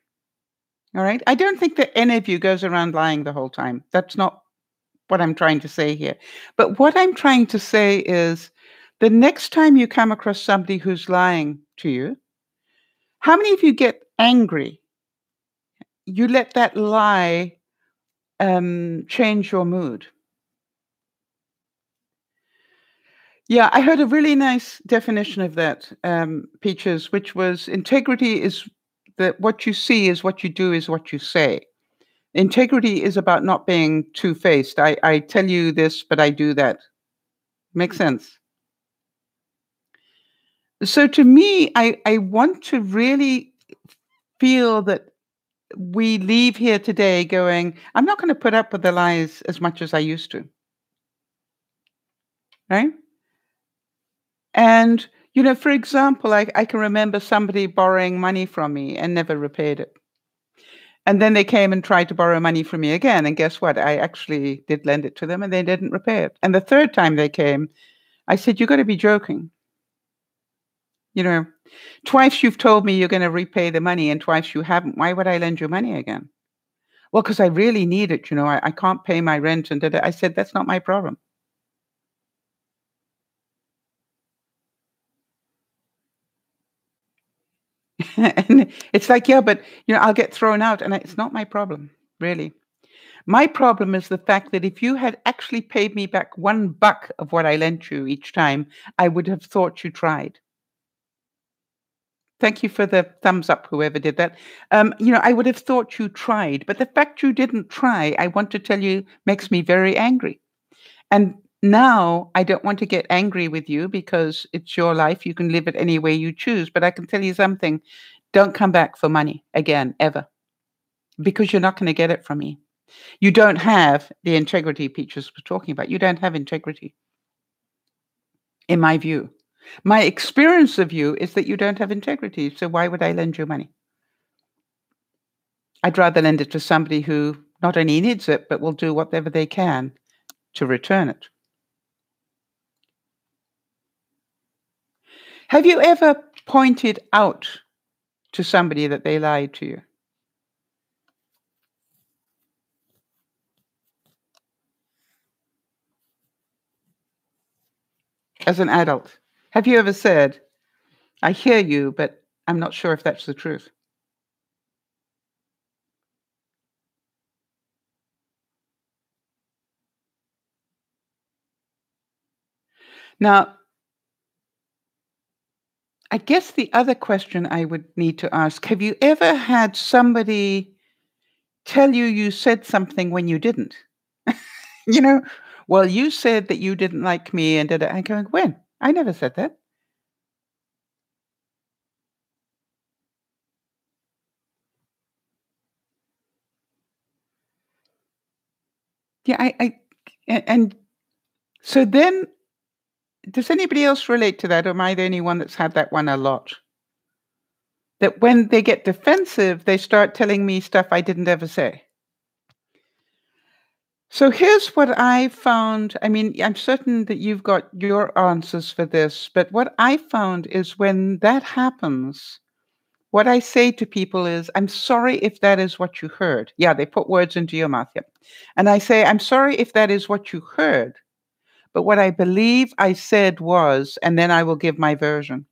All right. I don't think that any of you goes around lying the whole time. That's not what I'm trying to say here. But what I'm trying to say is the next time you come across somebody who's lying to you, how many of you get angry? You let that lie change your mood. Yeah, I heard a really nice definition of that, Peaches, which was integrity is that what you see is what you do is what you say. Integrity is about not being two-faced. I tell you this, but I do that. Makes sense. So to me, I want to really feel that we leave here today going, I'm not going to put up with the lies as much as I used to. Right? And, for example, I can remember somebody borrowing money from me and never repaid it. And then they came and tried to borrow money from me again. And guess what? I actually did lend it to them and they didn't repay it. And the third time they came, I said, you got to be joking. You know, twice you've told me you're going to repay the money and twice you haven't. Why would I lend you money again? Well, because I really need it. I can't pay my rent. And I said, that's not my problem. And it's like, yeah, but, I'll get thrown out. And it's not my problem, really. My problem is the fact that if you had actually paid me back $1 of what I lent you each time, I would have thought you tried. Thank you for the thumbs up, whoever did that. I would have thought you tried, but the fact you didn't try, I want to tell you, makes me very angry. And now I don't want to get angry with you because it's your life. You can live it any way you choose. But I can tell you something. Don't come back for money again, ever, because you're not going to get it from me. You don't have the integrity Peaches was talking about. You don't have integrity, in my view. My experience of you is that you don't have integrity. So why would I lend you money? I'd rather lend it to somebody who not only needs it, but will do whatever they can to return it. Have you ever pointed out to somebody that they lied to you? As an adult, have you ever said, I hear you, but I'm not sure if that's the truth? Now, I guess the other question I would need to ask, have you ever had somebody tell you you said something when you didn't? You know, well, you said that you didn't like me and did it. I'm going, when? I never said that. Yeah, and so then, does anybody else relate to that, or am I the only one that's had that one a lot? That when they get defensive, they start telling me stuff I didn't ever say. So here's what I found. I mean, I'm certain that you've got your answers for this, but what I found is when that happens, what I say to people is, I'm sorry if that is what you heard. Yeah, they put words into your mouth. Yep. And I say, I'm sorry if that is what you heard, but what I believe I said was, and then I will give my version.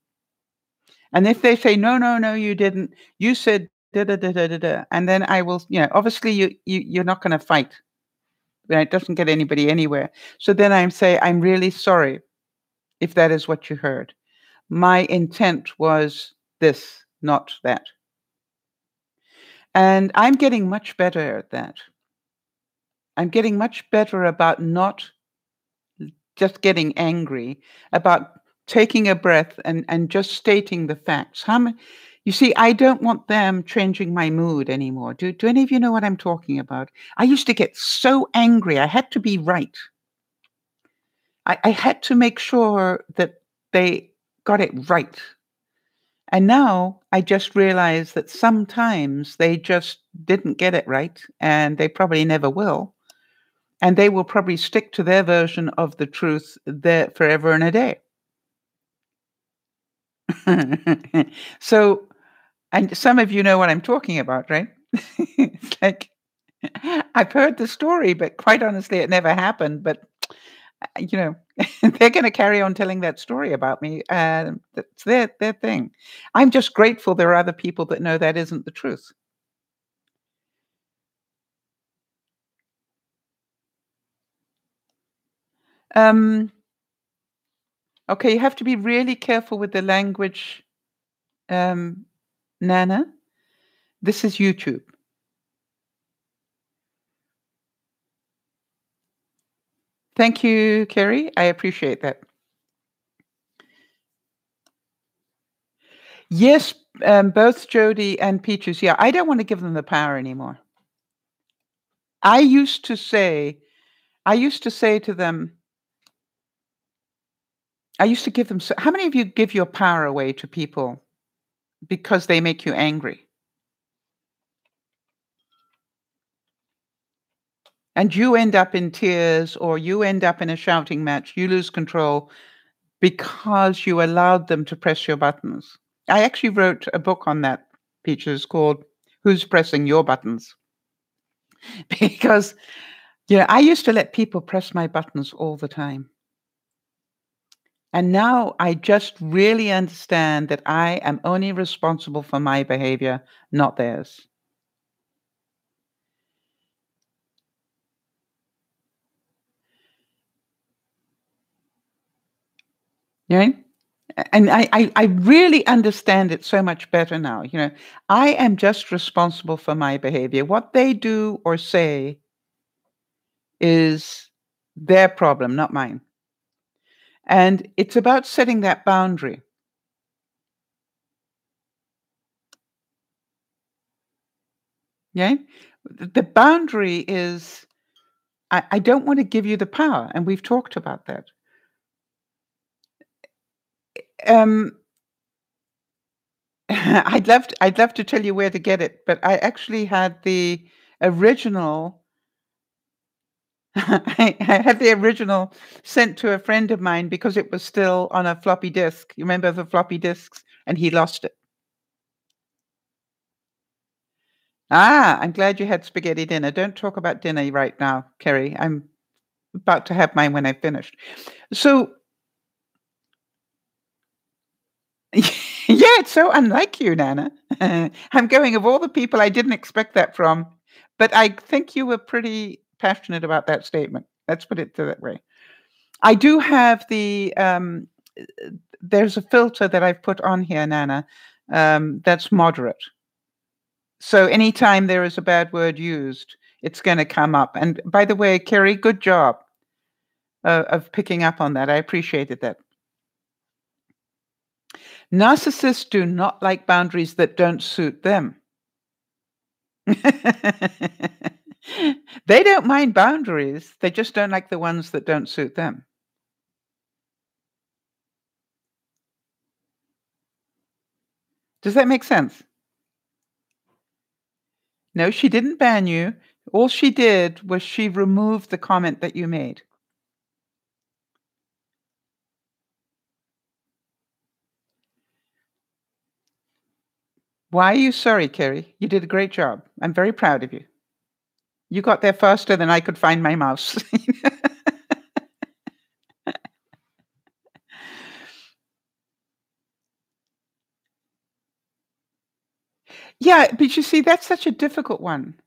And if they say, no, no, no, you didn't, you said da da da da da da, and then I will, obviously you're not going to fight. It doesn't get anybody anywhere. So then I say, I'm really sorry if that is what you heard. My intent was this, not that. And I'm getting much better at that. I'm getting much better about not just getting angry, about taking a breath and just stating the facts. You see, I don't want them changing my mood anymore. Do any of you know what I'm talking about? I used to get so angry. I had to be right. I had to make sure that they got it right. And now I just realize that sometimes they just didn't get it right, and they probably never will. And they will probably stick to their version of the truth there forever and a day. So, and some of you know what I'm talking about, right? It's like I've heard the story, but quite honestly, it never happened. But you know, they're going to carry on telling that story about me. That's their thing. I'm just grateful there are other people that know that isn't the truth. Um, okay, you have to be really careful with the language, um, Nana. This is YouTube. Thank you, Kerry. I appreciate that. Yes, both Jody and Peaches. Yeah, I don't want to give them the power anymore. I used to say, I used to say to them, I used to give them. How many of you give your power away to people because they make you angry? And you end up in tears or you end up in a shouting match. You lose control because you allowed them to press your buttons. I actually wrote a book on that, Peaches, called Who's Pressing Your Buttons? Because, I used to let people press my buttons all the time. And now I just really understand that I am only responsible for my behavior, not theirs. Right? And I really understand it so much better now. I am just responsible for my behavior. What they do or say is their problem, not mine. And it's about setting that boundary. Yeah. The boundary is I don't want to give you the power. And we've talked about that. Um, I'd love to tell you where to get it, but I actually had the original I had the original sent to a friend of mine because it was still on a floppy disk. You remember the floppy disks? And he lost it. Ah, I'm glad you had spaghetti dinner. Don't talk about dinner right now, Kerry. I'm about to have mine when I've finished. So, yeah, it's so unlike you, Nana. I'm going, of all the people I didn't expect that from, but I think you were pretty passionate about that statement. Let's put it that way. I do have there's a filter that I've put on here, Nana, that's moderate. So anytime there is a bad word used, it's going to come up. And by the way, Kerry, good job of picking up on that. I appreciated that. Narcissists do not like boundaries that don't suit them. They don't mind boundaries. They just don't like the ones that don't suit them. Does that make sense? No, she didn't ban you. All she did was she removed the comment that you made. Why are you sorry, Kerry? You did a great job. I'm very proud of you. You got there faster than I could find my mouse. Yeah, but you see, that's such a difficult one.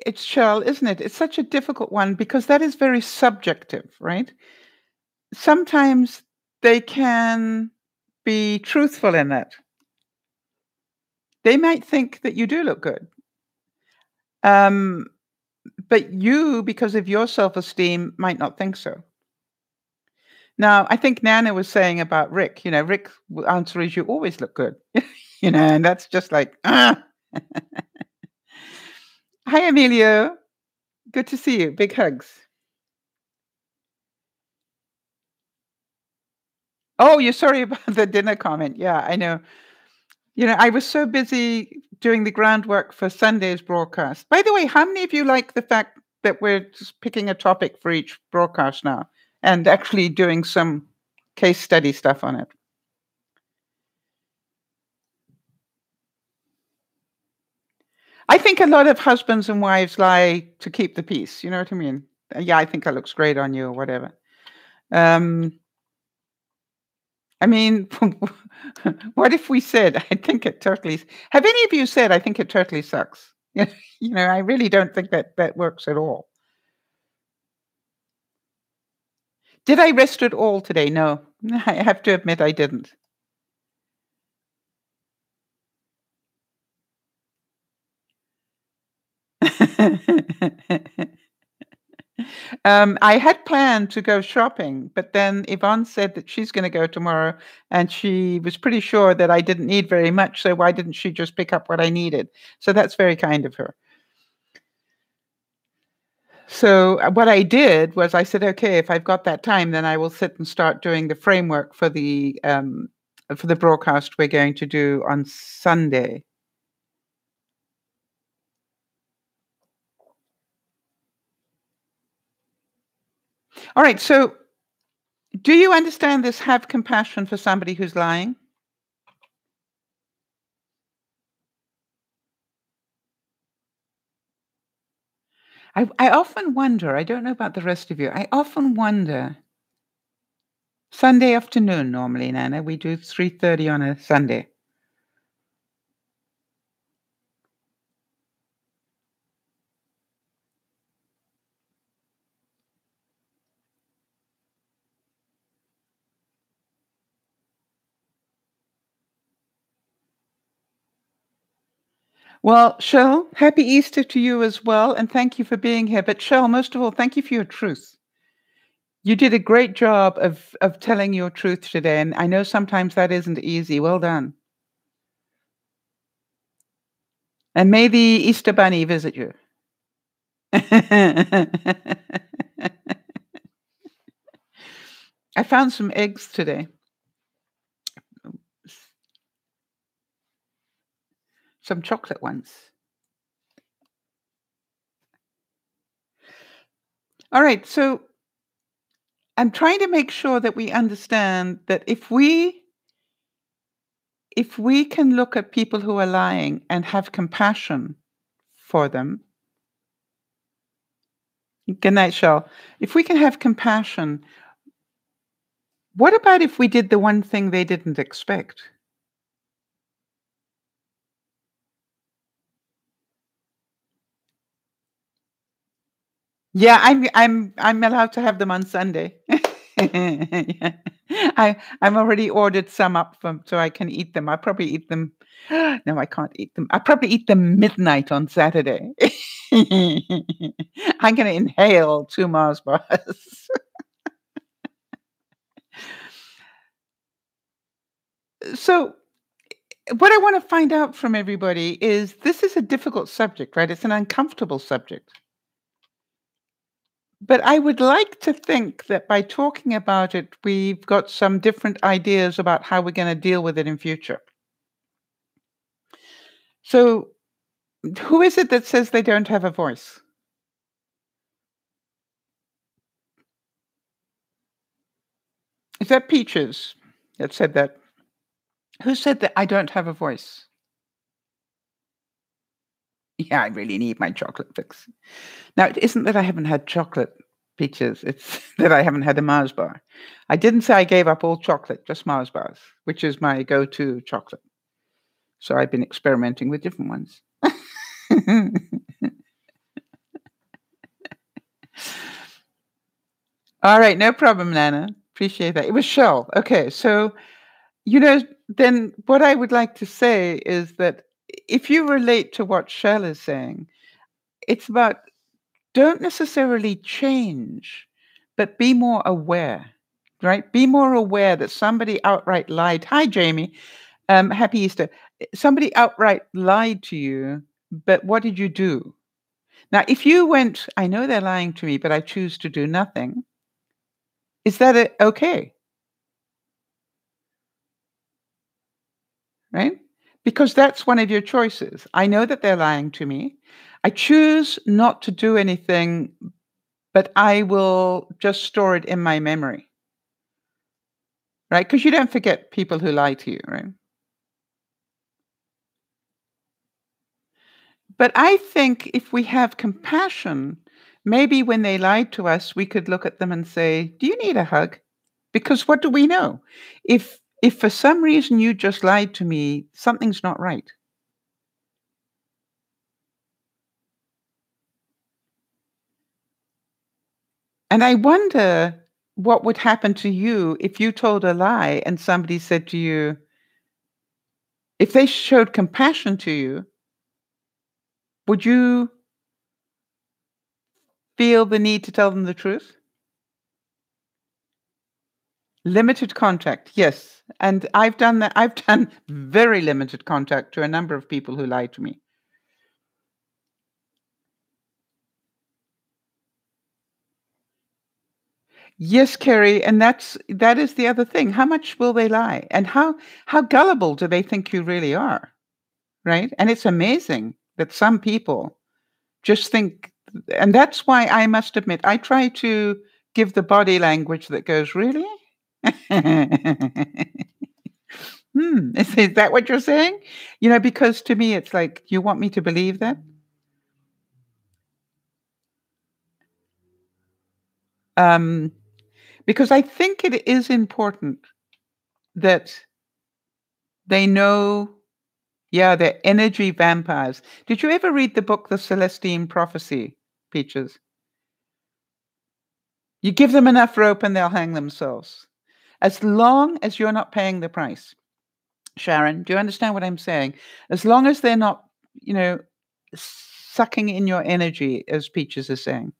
It's Cheryl, isn't it? It's such a difficult one because that is very subjective, right? Sometimes they can be truthful in it. They might think that you do look good. Um, but you, because of your self-esteem, might not think so. Now, I think Nana was saying about Rick, Rick's answer is you always look good, and that's just like, ah. Hi, Emilio. Good to see you. Big hugs. Oh, you're sorry about the dinner comment. Yeah, I know. I was so busy doing the groundwork for Sunday's broadcast. By the way, how many of you like the fact that we're just picking a topic for each broadcast now and actually doing some case study stuff on it? I think a lot of husbands and wives lie to keep the peace. You know what I mean? Yeah, I think that looks great on you or whatever. Um, I mean, what if we said, I think it totally, have any of you said, I think it totally sucks? I really don't think that works at all. Did I rest at all today? No. I have to admit I didn't. I had planned to go shopping, but then Yvonne said that she's going to go tomorrow, and she was pretty sure that I didn't need very much, so why didn't she just pick up what I needed? So that's very kind of her. So what I did was I said, okay, if I've got that time, then I will sit and start doing the framework for the broadcast we're going to do on Sunday. All right. So do you understand this? Have compassion for somebody who's lying. I often wonder, I don't know about the rest of you, I often wonder, Sunday afternoon normally, Nana, we do 3:30 on a Sunday. Well, Shell, happy Easter to you as well, and thank you for being here. But Shell, most of all, thank you for your truth. You did a great job of telling your truth today, and I know sometimes that isn't easy. Well done. And may the Easter Bunny visit you. I found some eggs today. Some chocolate ones. All right, so I'm trying to make sure that we understand that if we can look at people who are lying and have compassion for them. Good night, Shell. If we can have compassion, what about if we did the one thing they didn't expect? Yeah, I'm allowed to have them on Sunday. Yeah. I'm already ordered some up so I can eat them. I'll probably eat them. No, I can't eat them. I'll probably eat them midnight on Saturday. I'm gonna inhale 2 Mars bars. So, what I wanna find out from everybody is this is a difficult subject, right? It's an uncomfortable subject. But I would like to think that by talking about it, we've got some different ideas about how we're gonna deal with it in future. So, who is it that says they don't have a voice? Is that Peaches that said that? Who said that I don't have a voice? Yeah, I really need my chocolate fix. Now, it isn't that I haven't had chocolate, Peaches. It's that I haven't had a Mars bar. I didn't say I gave up all chocolate, just Mars bars, which is my go-to chocolate. So I've been experimenting with different ones. All right, no problem, Nana. Appreciate that. It was Shell. Okay, so then what I would like to say is that if you relate to what Shell is saying, it's about don't necessarily change, but be more aware. right? Be more aware that somebody outright lied. Hi, Jamie. Happy Easter. Somebody outright lied to you, but what did you do? Now, if you went, I know they're lying to me, but I choose to do nothing, is that okay? Right? Because that's one of your choices. I know that they're lying to me. I choose not to do anything, but I will just store it in my memory, right? Because you don't forget people who lie to you, right? But I think if we have compassion, maybe when they lied to us, we could look at them and say, "Do you need a hug?" Because what do we know? If for some reason you just lied to me, something's not right. And I wonder what would happen to you if you told a lie and somebody said to you, if they showed compassion to you, would you feel the need to tell them the truth? Limited contact, yes. And I've done that. I've done very limited contact to a number of people who lied to me. Yes, Kerry, and that is the other thing. How much will they lie? And how gullible do they think you really are? Right? And it's amazing that some people just think, and that's why I must admit, I try to give the body language that goes, "Really?" Is that what you're saying? Because to me, it's like, you want me to believe that? Um, because I think it is important that they know, yeah, they're energy vampires. Did you ever read the book, The Celestine Prophecy, Peaches? You give them enough rope and they'll hang themselves. As long as you're not paying the price. Sharon, do you understand what I'm saying? As long as they're not, you know, sucking in your energy, as Peaches is saying.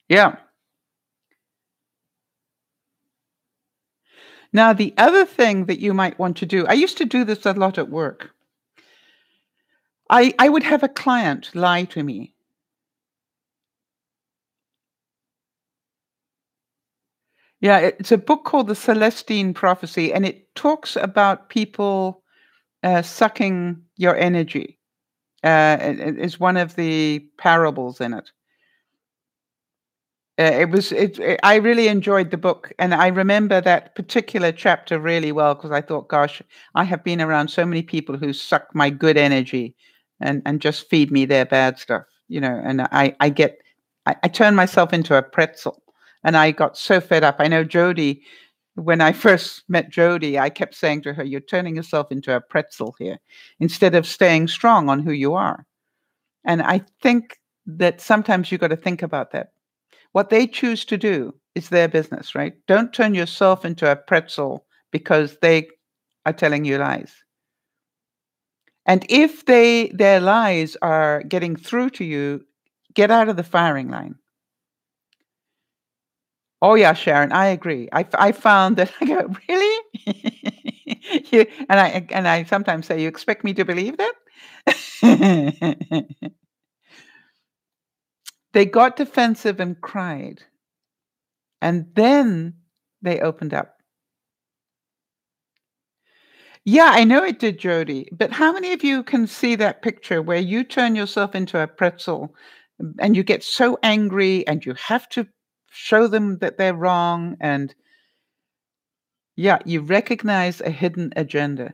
Yeah. Now, the other thing that you might want to do, I used to do this a lot at work. I would have a client lie to me. Yeah, it's a book called The Celestine Prophecy, and it talks about people sucking your energy. Is one of the parables in it. I really enjoyed the book, and I remember that particular chapter really well because I thought, gosh, I have been around so many people who suck my good energy and just feed me their bad stuff, and I turn myself into a pretzel, and I got so fed up. I know Jody, when I first met Jody, I kept saying to her, "You're turning yourself into a pretzel here instead of staying strong on who you are." And I think that sometimes you got to think about that. What they choose to do is their business, right? Don't turn yourself into a pretzel because they are telling you lies. And if their lies are getting through to you, get out of the firing line. Oh yeah, Sharon, I agree. I found that I go, really? And I sometimes say, you expect me to believe that? They got defensive and cried, and then they opened up. Yeah, I know it did, Jody, but how many of you can see that picture where you turn yourself into a pretzel and you get so angry and you have to show them that they're wrong, and yeah, you recognize a hidden agenda.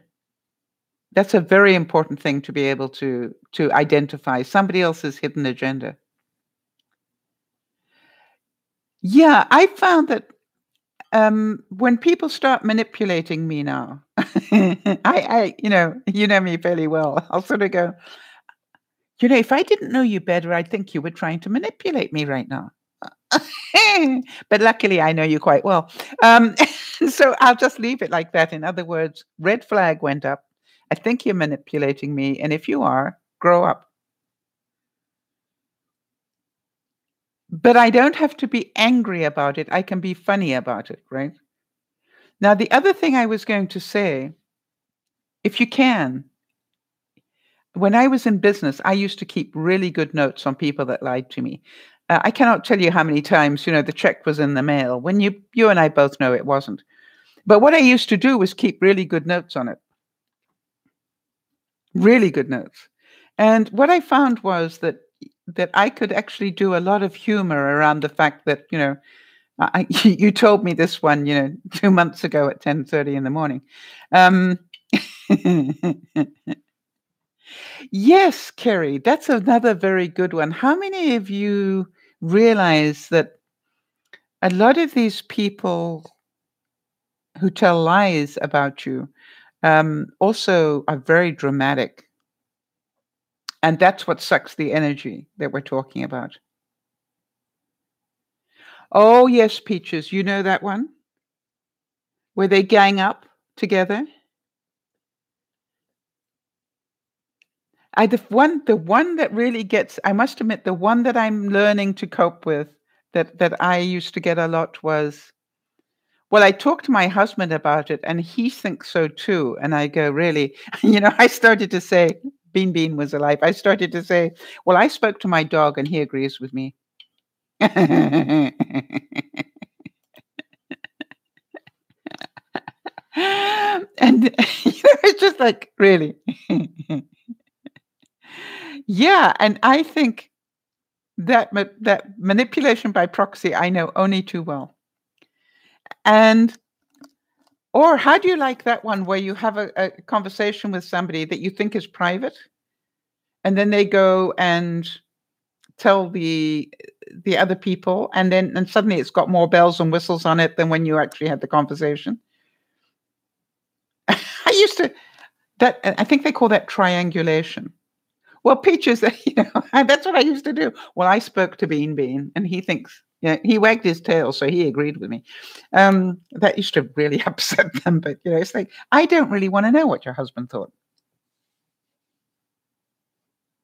That's a very important thing to be able to identify somebody else's hidden agenda. Yeah, I found that when people start manipulating me now, you know me fairly well. I'll sort of go, if I didn't know you better, I'd think you were trying to manipulate me right now. But luckily, I know you quite well. So I'll just leave it like that. In other words, red flag went up. I think you're manipulating me. And if you are, grow up. But I don't have to be angry about it. I can be funny about it, right? Now, the other thing I was going to say, if you can, when I was in business, I used to keep really good notes on people that lied to me. I cannot tell you how many times, the check was in the mail when you and I both know it wasn't. But what I used to do was keep really good notes on it, really good notes. And what I found was that I could actually do a lot of humor around the fact that, you told me this one, 2 months ago at 10:30 in the morning. Um, yes, Kerry, that's another very good one. How many of you realize that a lot of these people who tell lies about you, also are very dramatic, and that's what sucks the energy that we're talking about. Oh, yes, Peaches, you know that one? Where they gang up together? The one that really gets I must admit, the one that I'm learning to cope with, that I used to get a lot was, well, I talked to my husband about it, and he thinks so too, and I go, "Really?" I started to say Bean Bean was alive. I started to say, "Well, I spoke to my dog, and he agrees with me." And, it's just like, really? Yeah, and I think that manipulation by proxy, I know only too well. And or how do you like that one where you have a conversation with somebody that you think is private, and then they go and tell the other people, and suddenly it's got more bells and whistles on it than when you actually had the conversation? I used to that I think they call that triangulation. Well, Peaches, that's what I used to do. Well, I spoke to Bean Bean, and he thinks, yeah, he wagged his tail, so he agreed with me. That used to really upset them, but it's like, I don't really want to know what your husband thought.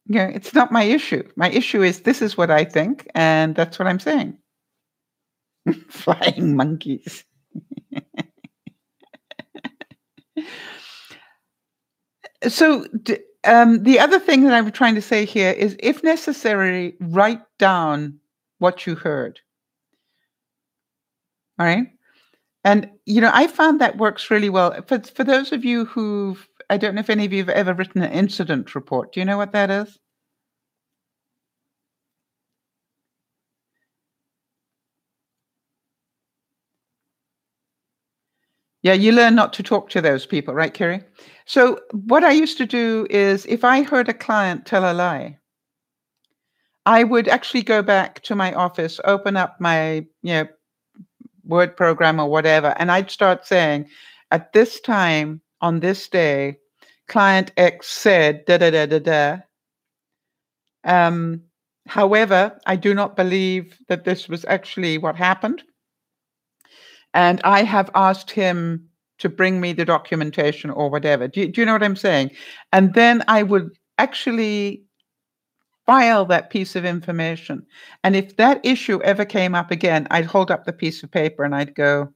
It's not my issue. My issue is this is what I think, and that's what I'm saying. Flying monkeys. So, the other thing that I'm trying to say here is, if necessary, write down what you heard. All right. And, I found that works really well. For those of you I don't know if any of you have ever written an incident report. Do you know what that is? Yeah, you learn not to talk to those people, right, Kerry? So what I used to do is, if I heard a client tell a lie, I would actually go back to my office, open up my, Word program or whatever, and I'd start saying, at this time on this day, client X said da da da da da. However, I do not believe that this was actually what happened, and I have asked him to bring me the documentation or whatever. Do you know what I'm saying? And then I would actually file that piece of information. And if that issue ever came up again, I'd hold up the piece of paper and I'd go,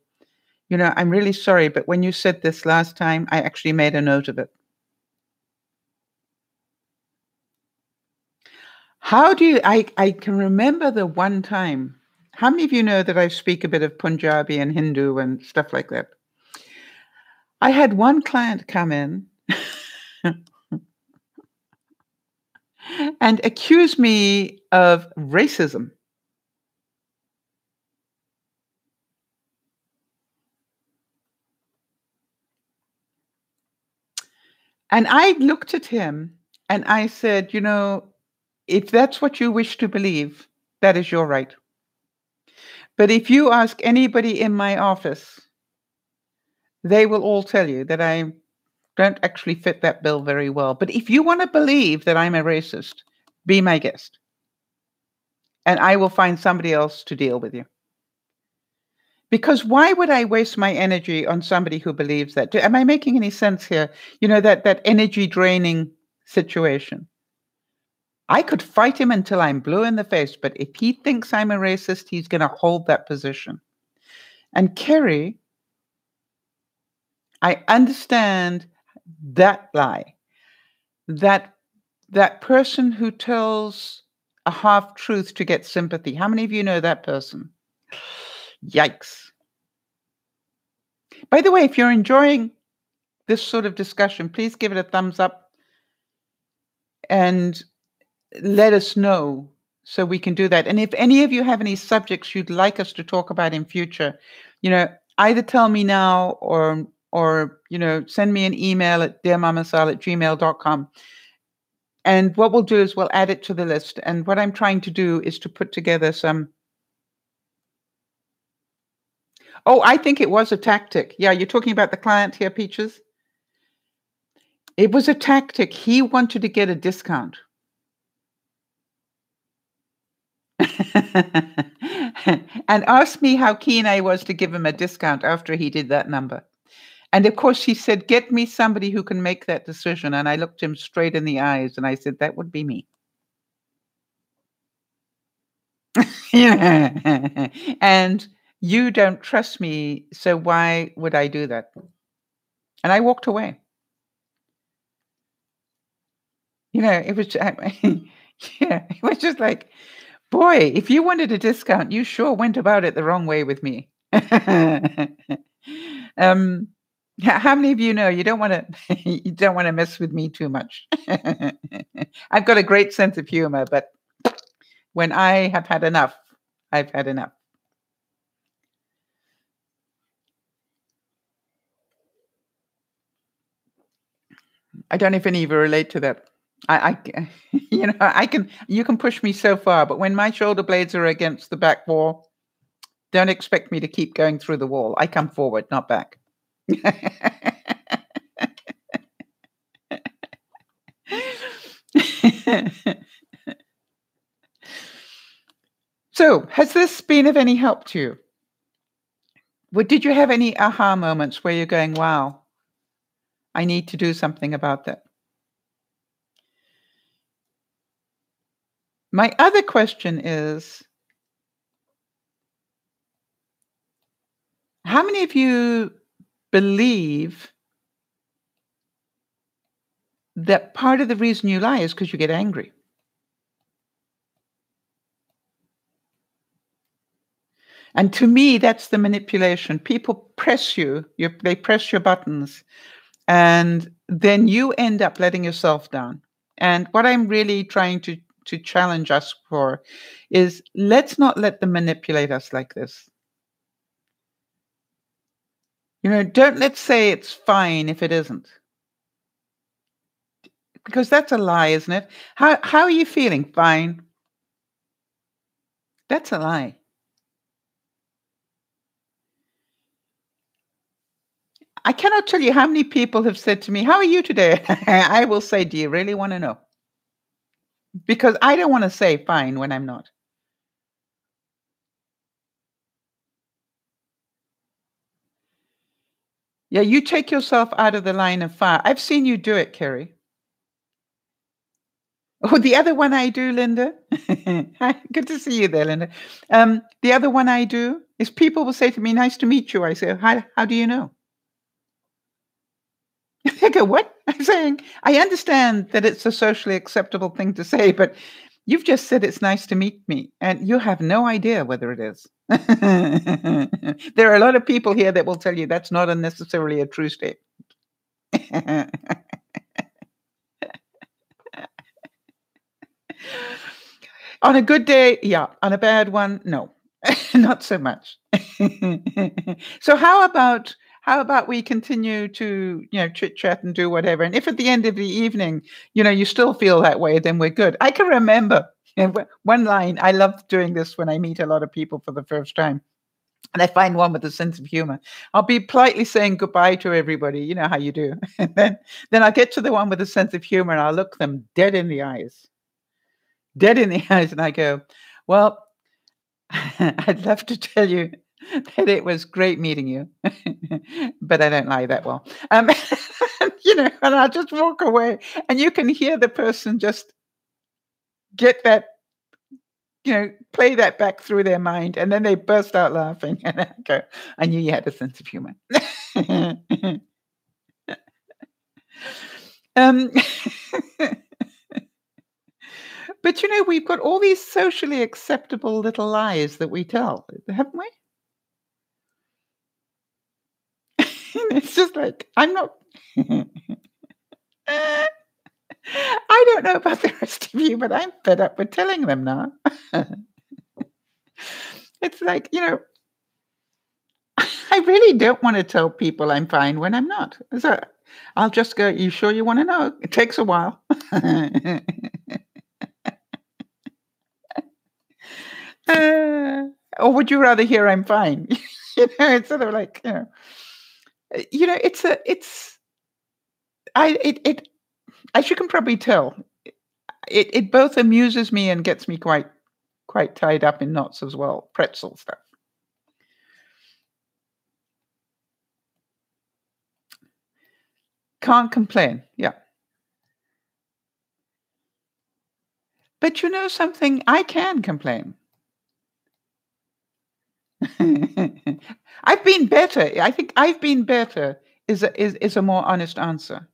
I'm really sorry, but when you said this last time, I actually made a note of it. How do you I can remember the one time. How many of you know that I speak a bit of Punjabi and Hindu and stuff like that? I had one client come in and accuse me of racism. And I looked at him and I said, if that's what you wish to believe, that is your right. But if you ask anybody in my office, they will all tell you that I don't actually fit that bill very well. But if you want to believe that I'm a racist, be my guest. And I will find somebody else to deal with you. Because why would I waste my energy on somebody who believes that? Am I making any sense here? That energy draining situation. I could fight him until I'm blue in the face, but if he thinks I'm a racist, he's going to hold that position. And Kerry, I understand that lie. That person who tells a half truth to get sympathy. How many of you know that person? Yikes. By the way, if you're enjoying this sort of discussion, please give it a thumbs up and let us know so we can do that. And if any of you have any subjects you'd like us to talk about in future, either tell me now or send me an email at DearMamaSal@gmail.com. And what we'll do is we'll add it to the list. And what I'm trying to do is to put together some. Oh, I think it was a tactic. Yeah, you're talking about the client here, Peaches? It was a tactic. He wanted to get a discount. And asked me how keen I was to give him a discount after he did that number. And of course, he said, get me somebody who can make that decision. And I looked him straight in the eyes and I said, that would be me. And you don't trust me, so why would I do that? And I walked away. It was it was just like, boy, if you wanted a discount, you sure went about it the wrong way with me. How many of you know you don't want to mess with me too much? I've got a great sense of humor, but when I have had enough, I've had enough. I don't know if any of you relate to that. You can push me so far, but when my shoulder blades are against the back wall, don't expect me to keep going through the wall. I come forward, not back. So, has this been of any help to you? Did you have any aha moments where you're going, wow, I need to do something about that? My other question is, how many of you believe that part of the reason you lie is because you get angry? And to me, that's the manipulation. People press you, they press your buttons, and then you end up letting yourself down. And what I'm really trying to challenge us for is, let's not let them manipulate us like this. Let's say it's fine if it isn't. Because that's a lie, isn't it? How are you feeling? Fine. That's a lie. I cannot tell you how many people have said to me, how are you today? I will say, do you really want to know? Because I don't want to say fine when I'm not. Yeah, you take yourself out of the line of fire. I've seen you do it, Kerry. Oh, the other one I do, Linda. Hi, good to see you there, Linda. The other one I do is people will say to me, nice to meet you. I say, how do you know? They go, what? I'm saying, I understand that it's a socially acceptable thing to say, but you've just said it's nice to meet me, and you have no idea whether it is. There are a lot of people here that will tell you that's not necessarily a true statement. On a good day, yeah. On a bad one, no. Not so much. So how about we continue to, chit chat and do whatever. And if at the end of the evening, you still feel that way, then we're good. I can remember one line. I love doing this when I meet a lot of people for the first time. And I find one with a sense of humor. I'll be politely saying goodbye to everybody. You know how you do. And then I'll get to the one with a sense of humor and I'll look them dead in the eyes. And I go, well, I'd love to tell you that it was great meeting you, but I don't lie that well. And I'll just walk away and you can hear the person just get that, play that back through their mind, and then they burst out laughing, and I go, "I knew you had a sense of humor." Um, but, we've got all these socially acceptable little lies that we tell, haven't we? It's just like, I'm not I don't know about the rest of you, but I'm fed up with telling them now. It's like, I really don't wanna tell people I'm fine when I'm not. So, I'll just go, "You sure you wanna know? It takes a while." Uh, or would you rather hear I'm fine? It's sort of like, it's it as you can probably tell, it both amuses me and gets me quite tied up in knots as well, pretzel stuff. Can't complain, yeah. But you know something? I can complain. I've been better. I think I've been better is a more honest answer.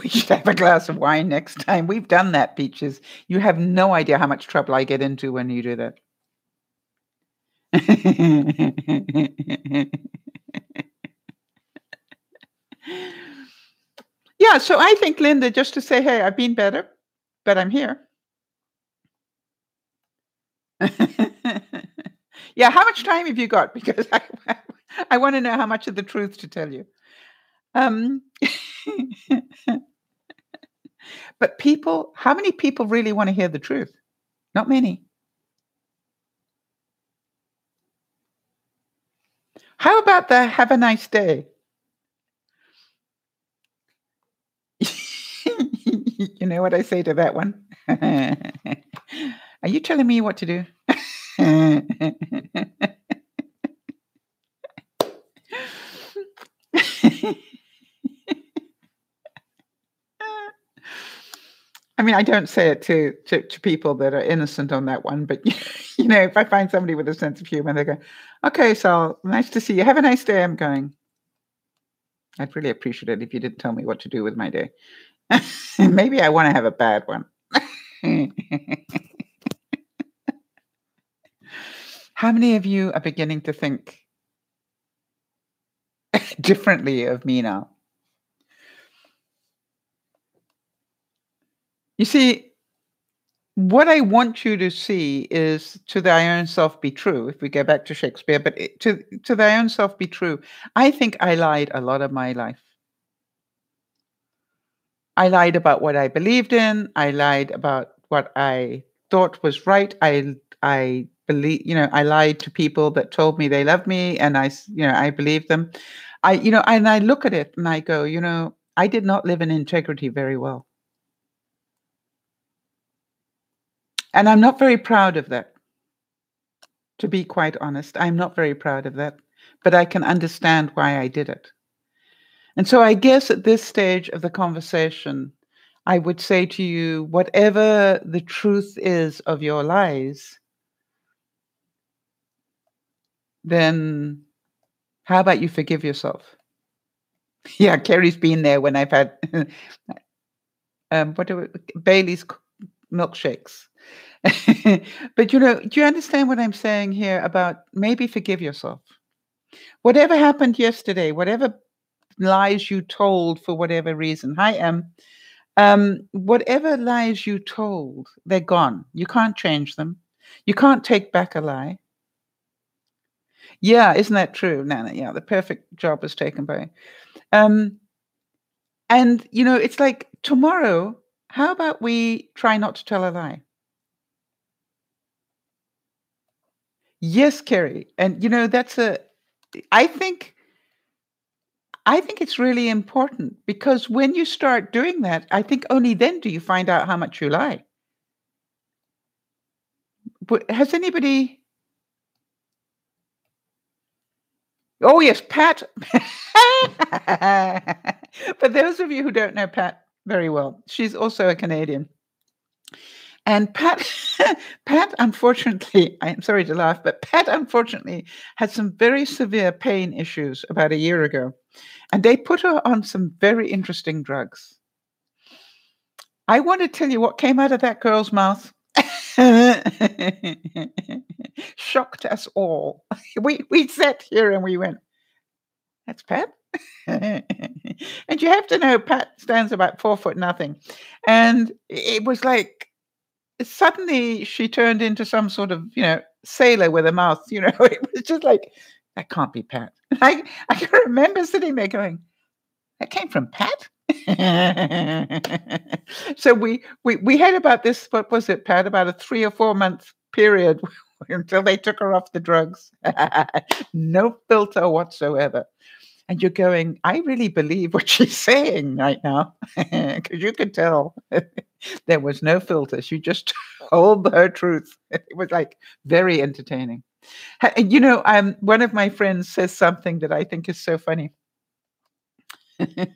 We should have a glass of wine next time. We've done that, Peaches. You have no idea how much trouble I get into when you do that. Yeah, so I think, Linda, just to say, "Hey, I've been better, but I'm here." Yeah, how much time have you got? Because I wanna know how much of the truth to tell you. Um, but how many people really wanna hear the truth? Not many. How about the "Have a nice day"? You know what I say to that one? Are you telling me what to do? I mean, I don't say it to people that are innocent on that one, but if I find somebody with a sense of humor, they go, "Okay, so nice to see you. Have a nice day." I'm going, "I'd really appreciate it if you didn't tell me what to do with my day." Maybe I want to have a bad one. How many of you are beginning to think differently of me now? You see, what I want you to see is to thy own self be true, if we go back to Shakespeare, but to thy own self be true. I think I lied a lot of my life. I lied about what I believed in. I lied about what I thought was right. I lied to people that told me they loved me, and I believed them. And I look at it and I go, I did not live in integrity very well. And I'm not very proud of that. To be quite honest, I'm not very proud of that, but I can understand why I did it. And so I guess at this stage of the conversation, I would say to you, whatever the truth is of your lies, then how about you forgive yourself? Yeah, Kerry's been there when I've had Bailey's milkshakes. But do you understand what I'm saying here about maybe forgive yourself? Whatever happened yesterday, whatever lies you told for whatever reason. Hi, Em. Whatever lies you told, they're gone. You can't change them. You can't take back a lie. Yeah, isn't that true, Nana? Yeah, the perfect job was taken by. Um, and it's like tomorrow. How about we try not to tell a lie? Yes, Kerry. And that's a. I think. I think it's really important because when you start doing that, I think only then do you find out how much you lie. But has anybody Oh, yes, Pat. For those of you who don't know Pat, very well. She's also a Canadian. And Pat, Pat, unfortunately, I'm sorry to laugh, but Pat, unfortunately, had some very severe pain issues about a year ago. And they put her on some very interesting drugs. I want to tell you what came out of that girl's mouth. Shocked us all. We sat here and we went, that's Pat? And you have to know Pat stands about 4 foot nothing. And it was like suddenly she turned into some sort of, sailor with a mouth, it was just like, that can't be Pat. I can remember sitting there going, that came from Pat? So we had about this, what was it, Pat, about a 3 or 4 month period until they took her off the drugs. No filter whatsoever. And you're going, I really believe what she's saying right now, because you could tell there was no filter. She just told her truth. It was like very entertaining. One of my friends says something that I think is so funny. And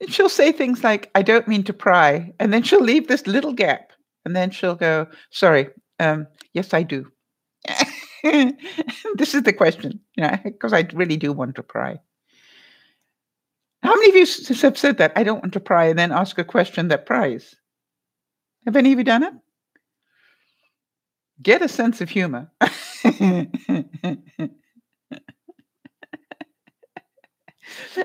she'll say things like, I don't mean to pry. And then she'll leave this little gap. And then she'll go, sorry, yes, I do. This is the question, because I really do want to pry. How many of you have said that? I don't want to pry, and then ask a question that pries. Have any of you done it? Get a sense of humor.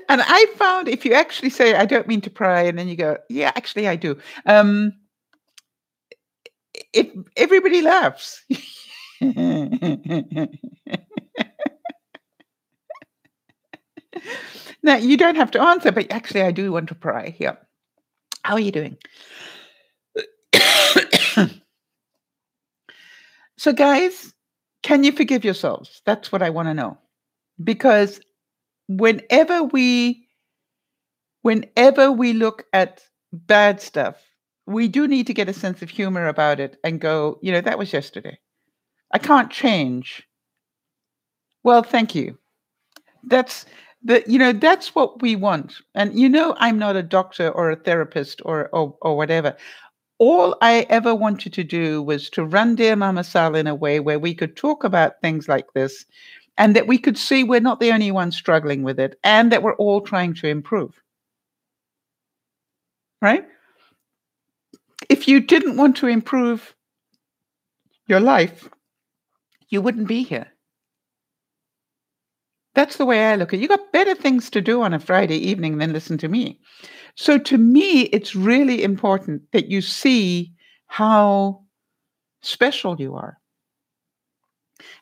And I found if you actually say, I don't mean to pry, and then you go, yeah, actually I do. Everybody laughs. Now, you don't have to answer, but actually I do want to pry. Yeah. How are you doing? So, guys, can you forgive yourselves? That's what I want to know. Because whenever we look at bad stuff, we do need to get a sense of humor about it and go, that was yesterday. I can't change. Well, thank you. That's what we want. And I'm not a doctor or a therapist or whatever. All I ever wanted to do was to run DearMamaSal in a way where we could talk about things like this, and that we could see we're not the only ones struggling with it, and that we're all trying to improve. Right? If you didn't want to improve your life, you wouldn't be here. That's the way I look at it. You got better things to do on a Friday evening than listen to me. So to me, it's really important that you see how special you are.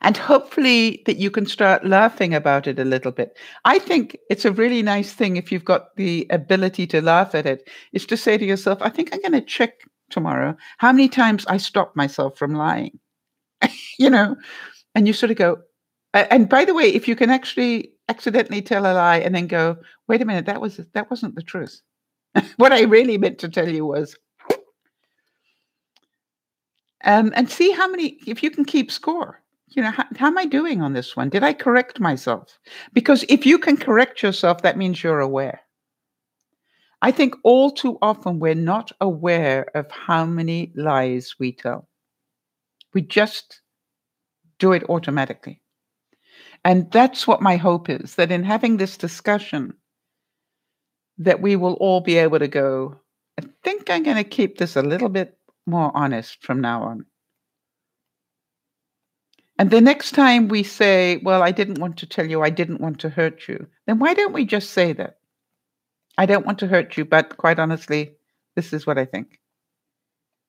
And hopefully that you can start laughing about it a little bit. I think it's a really nice thing if you've got the ability to laugh at it, is to say to yourself, I think I'm going to check tomorrow how many times I stop myself from lying. And you sort of go, and by the way, if you can actually accidentally tell a lie and then go, wait a minute, that wasn't the truth. What I really meant to tell you was, and see how many, if you can keep score. How am I doing on this one? Did I correct myself? Because if you can correct yourself, that means you're aware. I think all too often we're not aware of how many lies we tell. We just do it automatically. And that's what my hope is, that in having this discussion, that we will all be able to go, I think I'm going to keep this a little bit more honest from now on. And the next time we say, well, I didn't want to tell you, I didn't want to hurt you, then why don't we just say that? I don't want to hurt you, but quite honestly, this is what I think.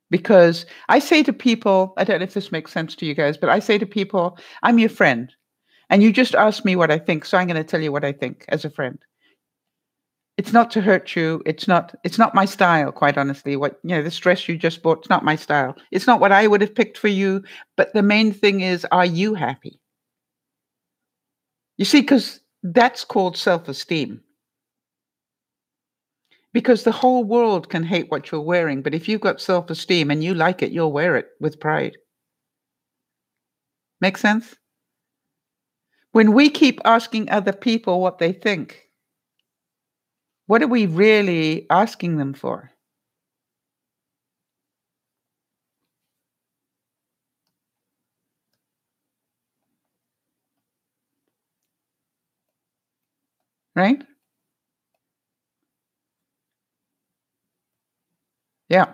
Because I say to people, I don't know if this makes sense to you guys, but I say to people, I'm your friend. And you just asked me what I think, so I'm going to tell you what I think as a friend. It's not to hurt you. It's not my style, quite honestly. The stress you just bought, it's not my style. It's not what I would have picked for you. But the main thing is, are you happy? You see, because that's called self-esteem. Because the whole world can hate what you're wearing. But if you've got self-esteem and you like it, you'll wear it with pride. Make sense? When we keep asking other people what they think, What are we really asking them for? Right? Yeah.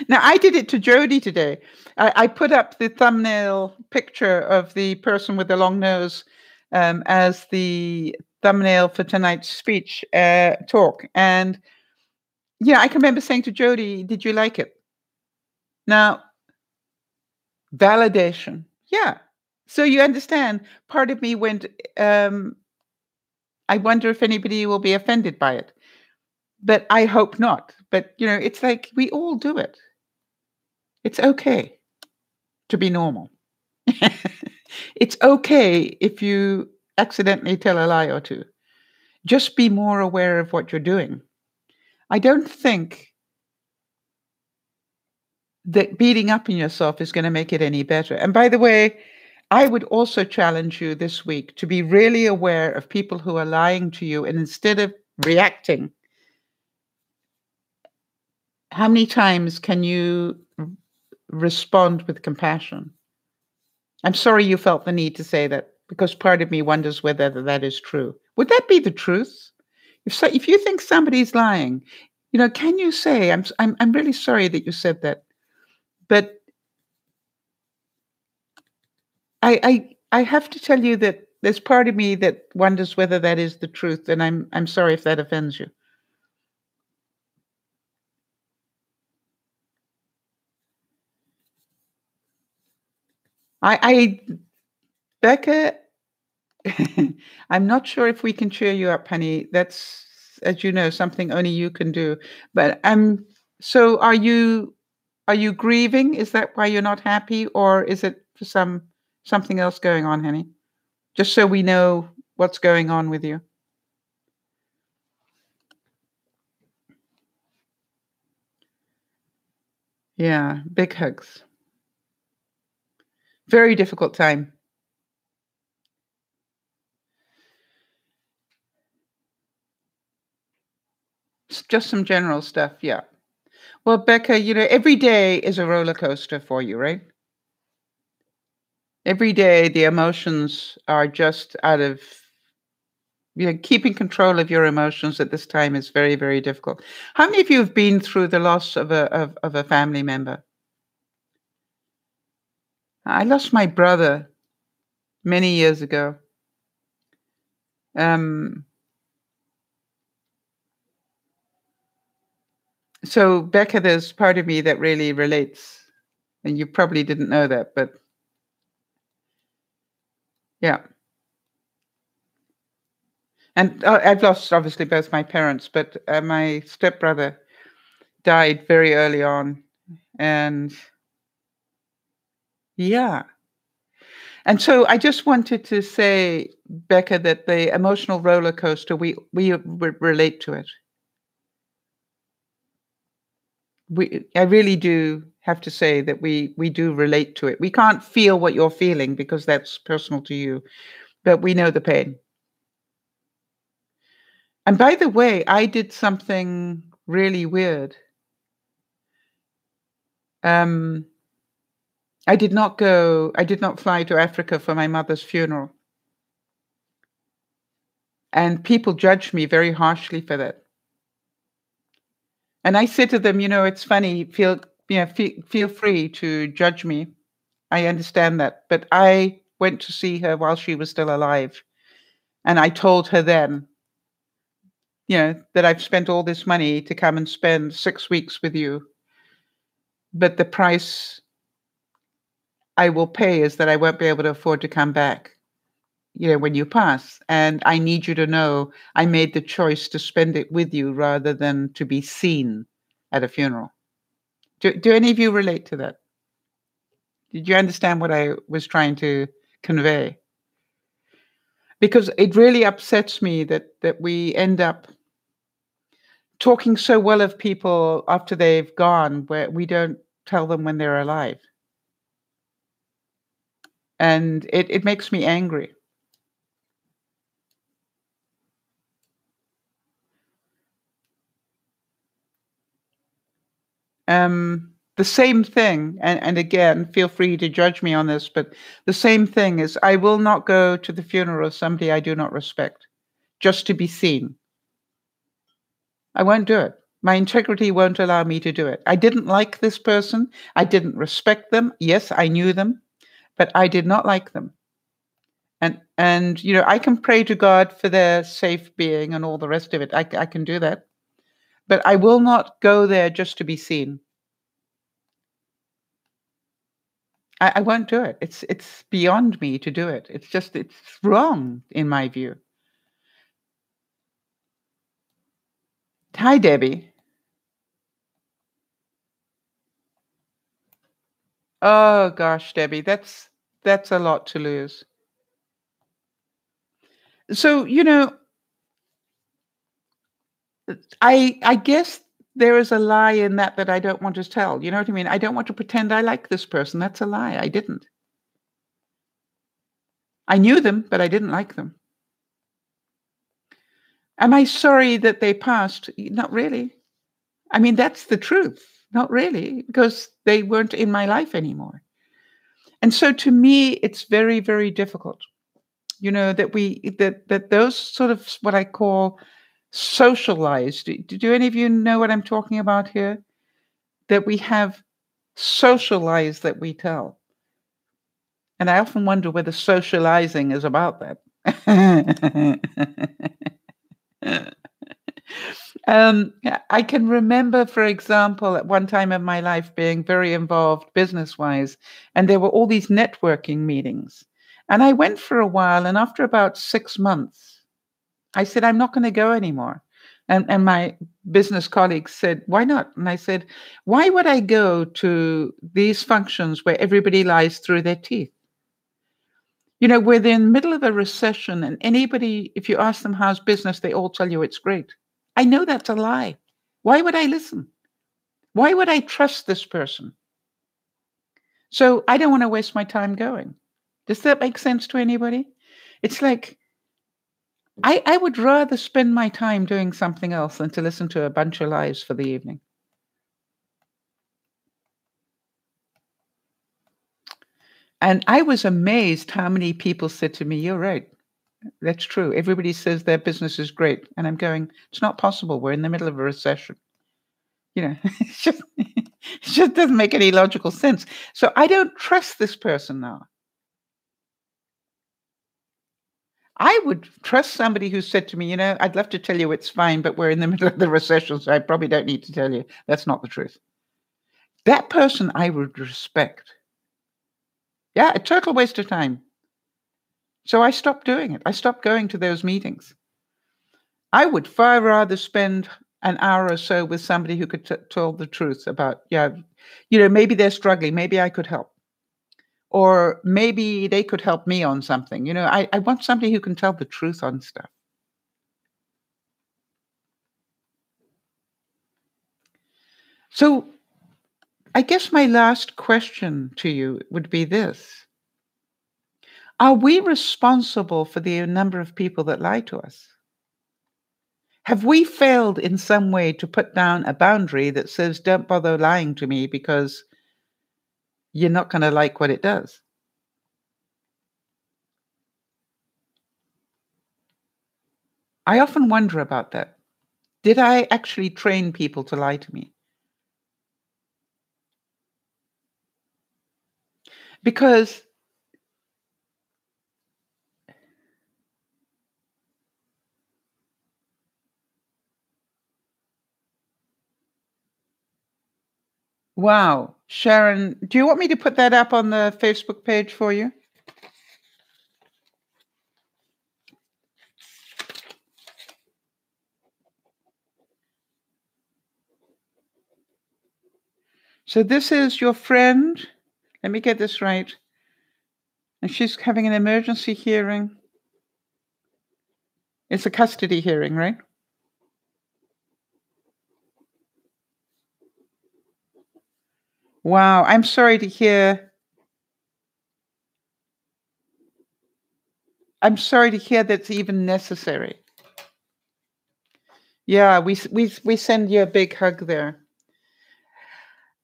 Now, I did it to Jody today. I put up the thumbnail picture of the person with the long nose as the thumbnail for tonight's speech talk. And yeah, I can remember saying to Jody, "Did you like it?" Now, validation. Yeah. So you understand, part of me went, I wonder if anybody will be offended by it. But I hope not. But, it's like we all do it. It's okay to be normal. It's okay if you accidentally tell a lie or two. Just be more aware of what you're doing. I don't think that beating up on yourself is going to make it any better. And by the way, I would also challenge you this week to be really aware of people who are lying to you. And instead of reacting, how many times can you respond with compassion? I'm sorry you felt the need to say that because part of me wonders whether that is true. Would that be the truth? If you think somebody's lying, can you say, I'm really sorry that you said that, but I have to tell you that there's part of me that wonders whether that is the truth, and I'm sorry if that offends you. I Becca, I'm not sure if we can cheer you up, honey. That's, as you know, something only you can do. But so are you grieving? Is that why you're not happy, or is it for something else going on, honey? Just so we know what's going on with you. Yeah, big hugs. Very difficult time. Just some general stuff, yeah. Well, Becca, every day is a roller coaster for you, right? Every day the emotions are just out of keeping control of your emotions at this time is very, very difficult. How many of you have been through the loss of a family member? I lost my brother many years ago. Um, so Becca, there's part of me that really relates, and you probably didn't know that, but yeah. And I've lost obviously both my parents, but my stepbrother died very early on, and yeah. And so I just wanted to say, Becca, that the emotional roller coaster, we relate to it. I really do have to say that we do relate to it. We can't feel what you're feeling because that's personal to you, but we know the pain. And by the way, I did something really weird. Um, I did not fly to Africa for my mother's funeral. And people judged me very harshly for that. And I said to them, it's funny, feel free to judge me. I understand that. But I went to see her while she was still alive. And I told her then, that I've spent all this money to come and spend 6 weeks with you. But the price I will pay is that I won't be able to afford to come back, when you pass. And I need you to know I made the choice to spend it with you rather than to be seen at a funeral. Do any of you relate to that? Did you understand what I was trying to convey? Because it really upsets me that we end up talking so well of people after they've gone, where we don't tell them when they're alive. And it makes me angry. The same thing, and again, feel free to judge me on this, but the same thing is I will not go to the funeral of somebody I do not respect just to be seen. I won't do it. My integrity won't allow me to do it. I didn't like this person. I didn't respect them. Yes, I knew them, but I did not like them. And I can pray to God for their safe being and all the rest of it. I can do that. But I will not go there just to be seen. I won't do it. It's beyond me to do it. It's wrong in my view. Hi, Debbie. Oh gosh, Debbie, that's a lot to lose. So, I guess there is a lie in that I don't want to tell. You know what I mean? I don't want to pretend I like this person. That's a lie. I didn't. I knew them, but I didn't like them. Am I sorry that they passed? Not really. I mean, that's the truth. Not really, because they weren't in my life anymore. And so to me, it's very, very difficult, that those sort of what I call socialized. Do any of you know what I'm talking about here? That we have socialized that we tell. And I often wonder whether socializing is about that. I can remember, for example, at one time in my life being very involved business-wise, and there were all these networking meetings. And I went for a while, and after about 6 months, I said, I'm not going to go anymore. And my business colleagues said, why not? And I said, why would I go to these functions where everybody lies through their teeth? We're in the middle of a recession, and anybody, if you ask them how's business, they all tell you it's great. I know that's a lie. Why would I listen? Why would I trust this person? So I don't want to waste my time going. Does that make sense to anybody? It's like, I would rather spend my time doing something else than to listen to a bunch of lies for the evening. And I was amazed how many people said to me, you're right. That's true. Everybody says their business is great. And I'm going, it's not possible. We're in the middle of a recession. It just doesn't make any logical sense. So I don't trust this person now. I would trust somebody who said to me, I'd love to tell you it's fine, but we're in the middle of the recession, so I probably don't need to tell you. That's not the truth. That person I would respect. Yeah, a total waste of time. So I stopped doing it. I stopped going to those meetings. I would far rather spend an hour or so with somebody who could tell the truth about, maybe they're struggling. Maybe I could help. Or maybe they could help me on something. I want somebody who can tell the truth on stuff. So I guess my last question to you would be this. Are we responsible for the number of people that lie to us? Have we failed in some way to put down a boundary that says, don't bother lying to me because you're not going to like what it does? I often wonder about that. Did I actually train people to lie to me? Because wow, Sharon, do you want me to put that up on the Facebook page for you? So this is your friend. Let me get this right. And she's having an emergency hearing. It's a custody hearing, right? Wow, I'm sorry to hear. I'm sorry to hear that's even necessary. Yeah, we send you a big hug there.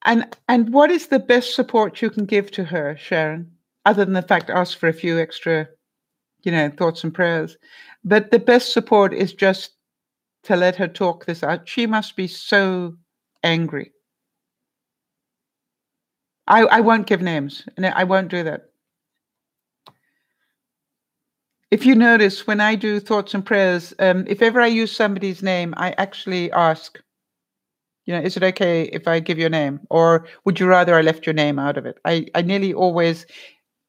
And what is the best support you can give to her, Sharon? Other than the fact, ask for a few extra, thoughts and prayers. But the best support is just to let her talk this out. She must be so angry. I won't give names. No, I won't do that. If you notice, when I do thoughts and prayers, if ever I use somebody's name, I actually ask, is it okay if I give your name? Or would you rather I left your name out of it? I nearly always,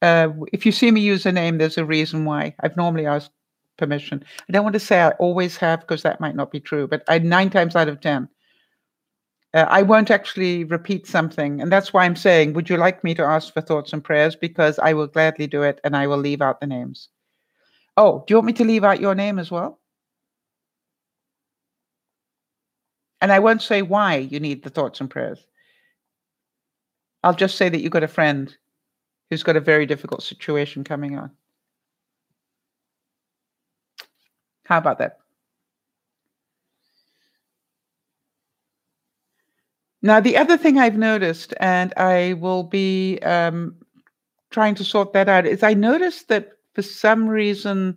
if you see me use a name, there's a reason why. I've normally asked permission. I don't want to say I always have, because that might not be true, but 9 times out of 10, I won't actually repeat something. And that's why I'm saying, would you like me to ask for thoughts and prayers? Because I will gladly do it, and I will leave out the names. Oh, do you want me to leave out your name as well? And I won't say why you need the thoughts and prayers. I'll just say that you've got a friend who's got a very difficult situation coming on. How about that? Now, the other thing I've noticed, and I will be trying to sort that out, is I noticed that for some reason,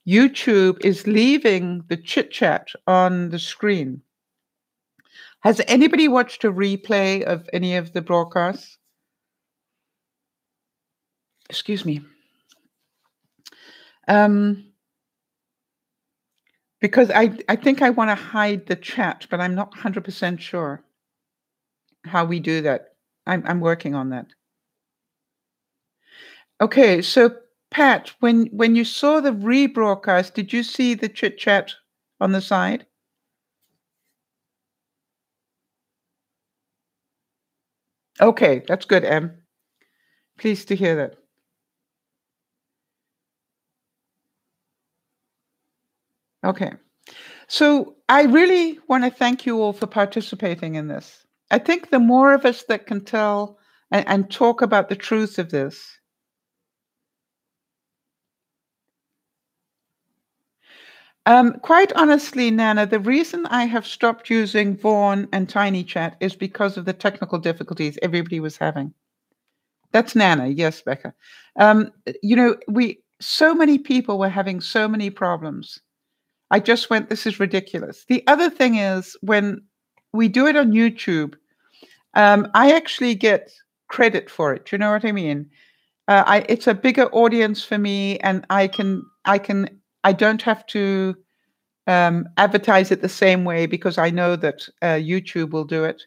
YouTube is leaving the chit-chat on the screen. Has anybody watched a replay of any of the broadcasts? Excuse me. Because I think I want to hide the chat, but I'm not 100% sure how we do that. I'm working on that. Okay, so Pat, when you saw the rebroadcast, did you see the chit chat on the side? Okay, that's good, Em. Pleased to hear that. Okay. So I really want to thank you all for participating in this. I think the more of us that can tell and talk about the truth of this, quite honestly, Nana, the reason I have stopped using Vaughan and TinyChat is because of the technical difficulties everybody was having. That's Nana. Yes, Becca. So many people were having so many problems. I just went, this is ridiculous. The other thing is, when we do it on YouTube, I actually get credit for it. Do you know what I mean? It's a bigger audience for me, and I don't have to advertise it the same way, because I know that YouTube will do it.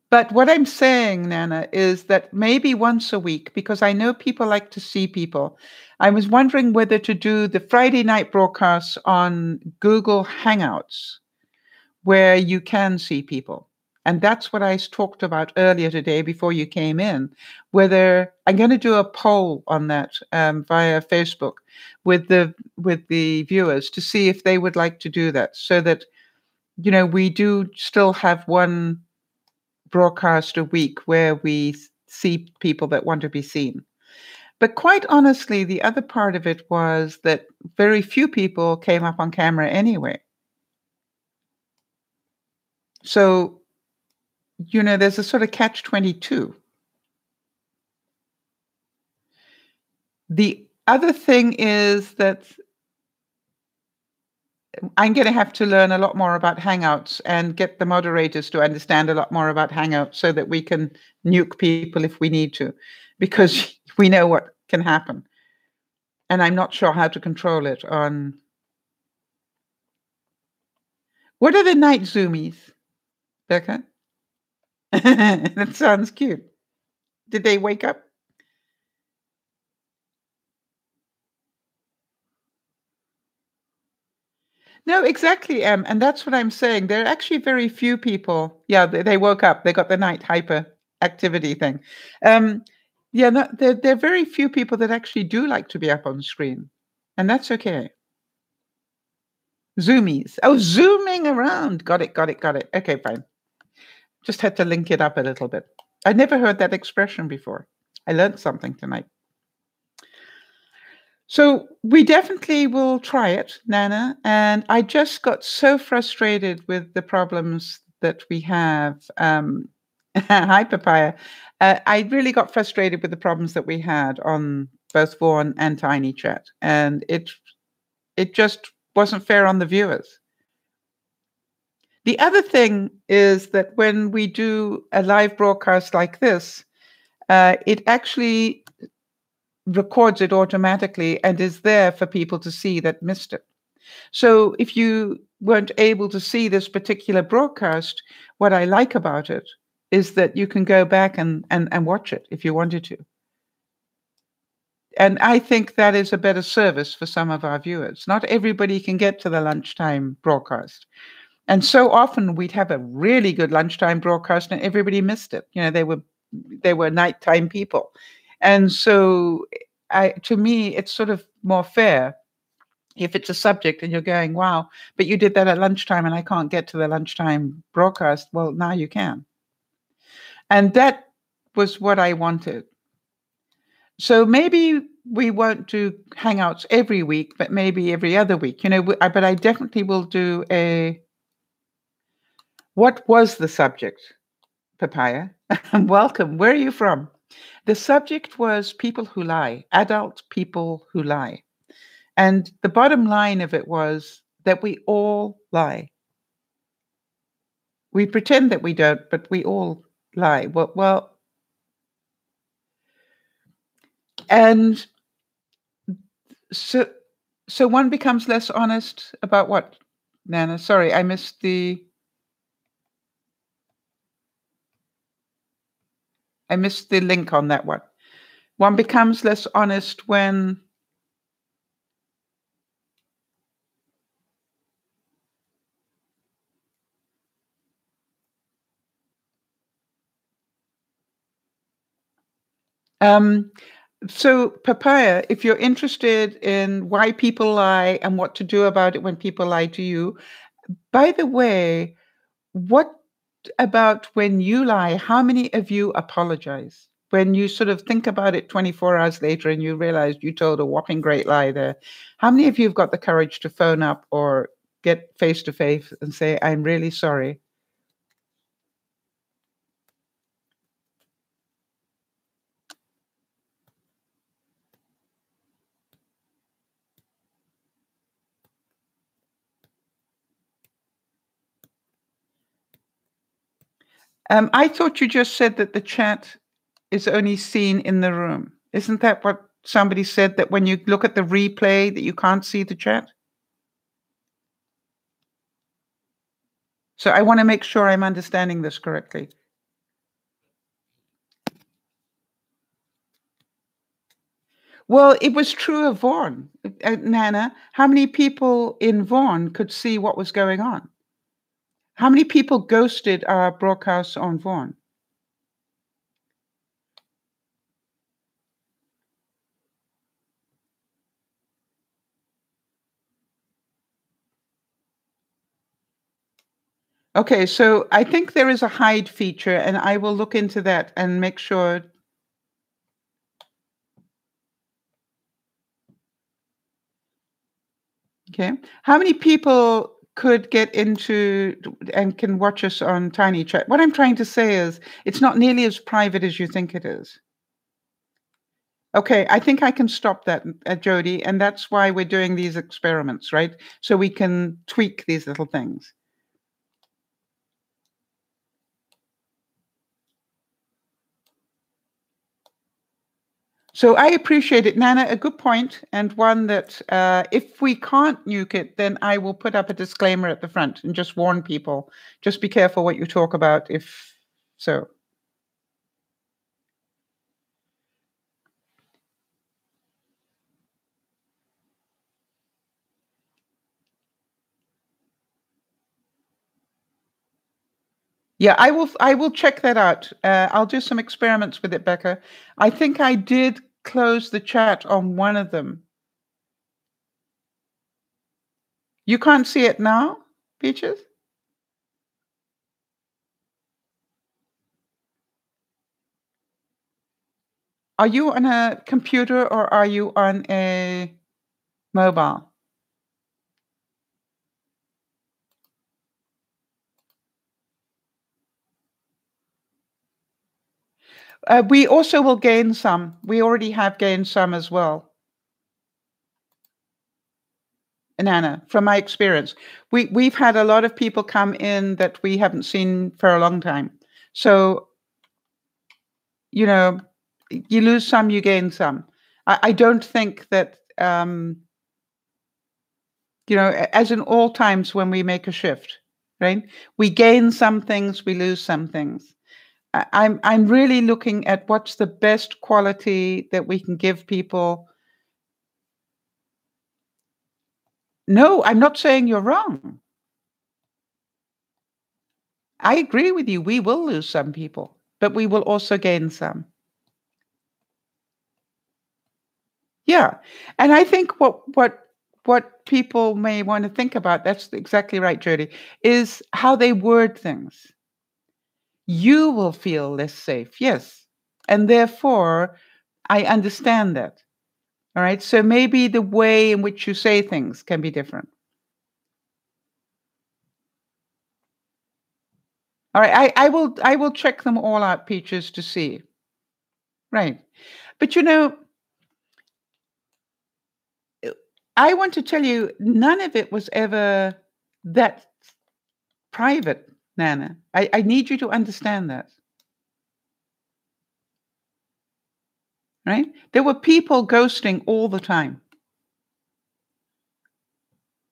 But what I'm saying, Nana, is that maybe once a week, because I know people like to see people, I was wondering whether to do the Friday night broadcasts on Google Hangouts, where you can see people. And that's what I talked about earlier today before you came in, whether I'm going to do a poll on that via Facebook with the viewers to see if they would like to do that, so that, we do still have one broadcast a week where we see people that want to be seen. But quite honestly, the other part of it was that very few people came up on camera anyway. So, there's a sort of catch-22. The other thing is that I'm going to have to learn a lot more about Hangouts and get the moderators to understand a lot more about Hangouts, so that we can nuke people if we need to, because we know what can happen. And I'm not sure how to control it on... What are the night zoomies, Becca? That sounds cute. Did they wake up? No, exactly, and that's what I'm saying. There are actually very few people. Yeah, they woke up. They got the night hyperactivity thing. Yeah, no, there are very few people that actually do like to be up on screen, and that's okay. Zoomies. Oh, zooming around. Got it. Okay, fine. Just had to link it up a little bit. I'd never heard that expression before. I learned something tonight. So we definitely will try it, Nana. And I just got so frustrated with the problems that we have. Hi, Papaya. I really got frustrated with the problems that we had on both Vaughan and Tiny Chat, and it just wasn't fair on the viewers. The other thing is that when we do a live broadcast like this, it actually records it automatically and is there for people to see that missed it. So if you weren't able to see this particular broadcast, what I like about it is that you can go back and watch it if you wanted to. And I think that is a better service for some of our viewers. Not everybody can get to the lunchtime broadcast. And so often we'd have a really good lunchtime broadcast and everybody missed it. You know, they were nighttime people. And so to me, it's sort of more fair if it's a subject and you're going, wow, but you did that at lunchtime and I can't get to the lunchtime broadcast. Well, now you can. And that was what I wanted. So maybe we won't do hangouts every week, but maybe every other week, but I definitely will do what was the subject, Papaya? Welcome. Where are you from? The subject was people who lie, adult people who lie. And the bottom line of it was that we all lie. We pretend that we don't, but we all lie. And so so one becomes less honest about what, Nana? Sorry, I missed the link on that one. One becomes less honest when so Papaya, if you're interested in why people lie and what to do about it when people lie to you, by the way, what about when you lie? How many of you apologize? When you sort of think about it 24 hours later and you realize you told a whopping great lie there, how many of you have got the courage to phone up or get face to face and say, I'm really sorry? I thought you just said that the chat is only seen in the room. Isn't that what somebody said, that when you look at the replay that you can't see the chat? So I want to make sure I'm understanding this correctly. Well, it was true of Vaughan, Nana. How many people in Vaughan could see what was going on? How many people ghosted our broadcasts on Vaughan? Okay, so I think there is a hide feature, and I will look into that and make sure. Okay. How many people could get into and can watch us on Tiny Chat? What I'm trying to say is it's not nearly as private as you think it is. Okay, I think I can stop that, Jody, and that's why we're doing these experiments, right? So we can tweak these little things. So I appreciate it, Nana. A good point, and one that if we can't nuke it, then I will put up a disclaimer at the front and just warn people. Just be careful what you talk about. If so. Yeah, I will check that out. I'll do some experiments with it, Becca. I think I did close the chat on one of them. You can't see it now, Peaches? Are you on a computer or are you on a mobile? We also will gain some. We already have gained some as well. And Anna, from my experience, we've had a lot of people come in that we haven't seen for a long time. So, you know, you lose some, you gain some. I don't think that, as in all times when we make a shift, right? We gain some things, we lose some things. I'm really looking at what's the best quality that we can give people. No, I'm not saying you're wrong. I agree with you. We will lose some people, but we will also gain some. Yeah. And I think what people may want to think about, that's exactly right, Jody, is how they word things. You will feel less safe, yes. And therefore, I understand that. All right. So maybe the way in which you say things can be different. All right. I will check them all out, Peaches, to see. Right. But I want to tell you, none of it was ever that private, Nana. I need you to understand that. Right? There were people ghosting all the time.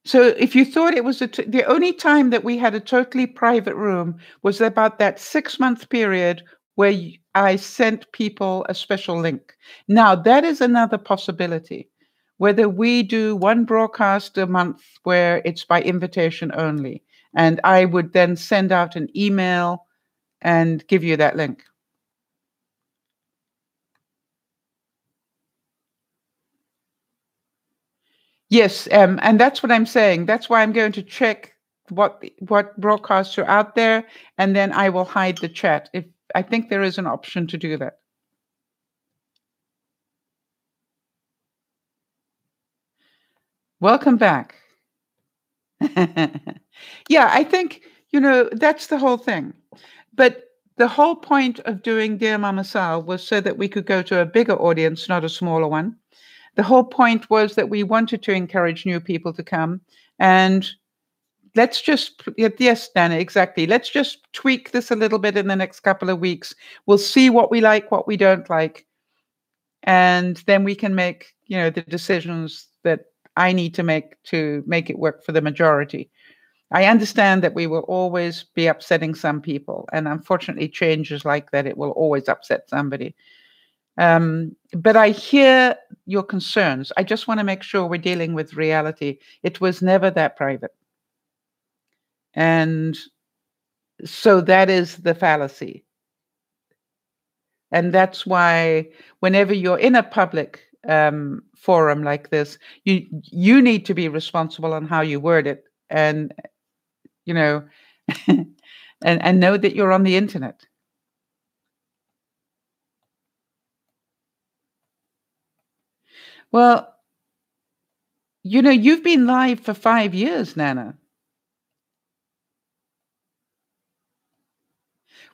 So if you thought it was the only time that we had a totally private room was about that 6-month period where I sent people a special link. Now, that is another possibility, whether we do one broadcast a month where it's by invitation only, and I would then send out an email and give you that link. Yes, and that's what I'm saying. That's why I'm going to check what broadcasts are out there, and then I will hide the chat. If I think there is an option to do that. Welcome back. Yeah, I think, that's the whole thing. But the whole point of doing Dear Mama Sal was so that we could go to a bigger audience, not a smaller one. The whole point was that we wanted to encourage new people to come. And let's just, yes, Nana, exactly. Let's just tweak this a little bit in the next couple of weeks. We'll see what we like, what we don't like. And then we can make, the decisions that I need to make it work for the majority. I understand that we will always be upsetting some people. And unfortunately, change is like that. It will always upset somebody. But I hear your concerns. I just want to make sure we're dealing with reality. It was never that private. And so that is the fallacy. And that's why whenever you're in a public forum like this, you need to be responsible on how you word it, and and know that you're on the internet. Well, you've been live for 5 years, Nana.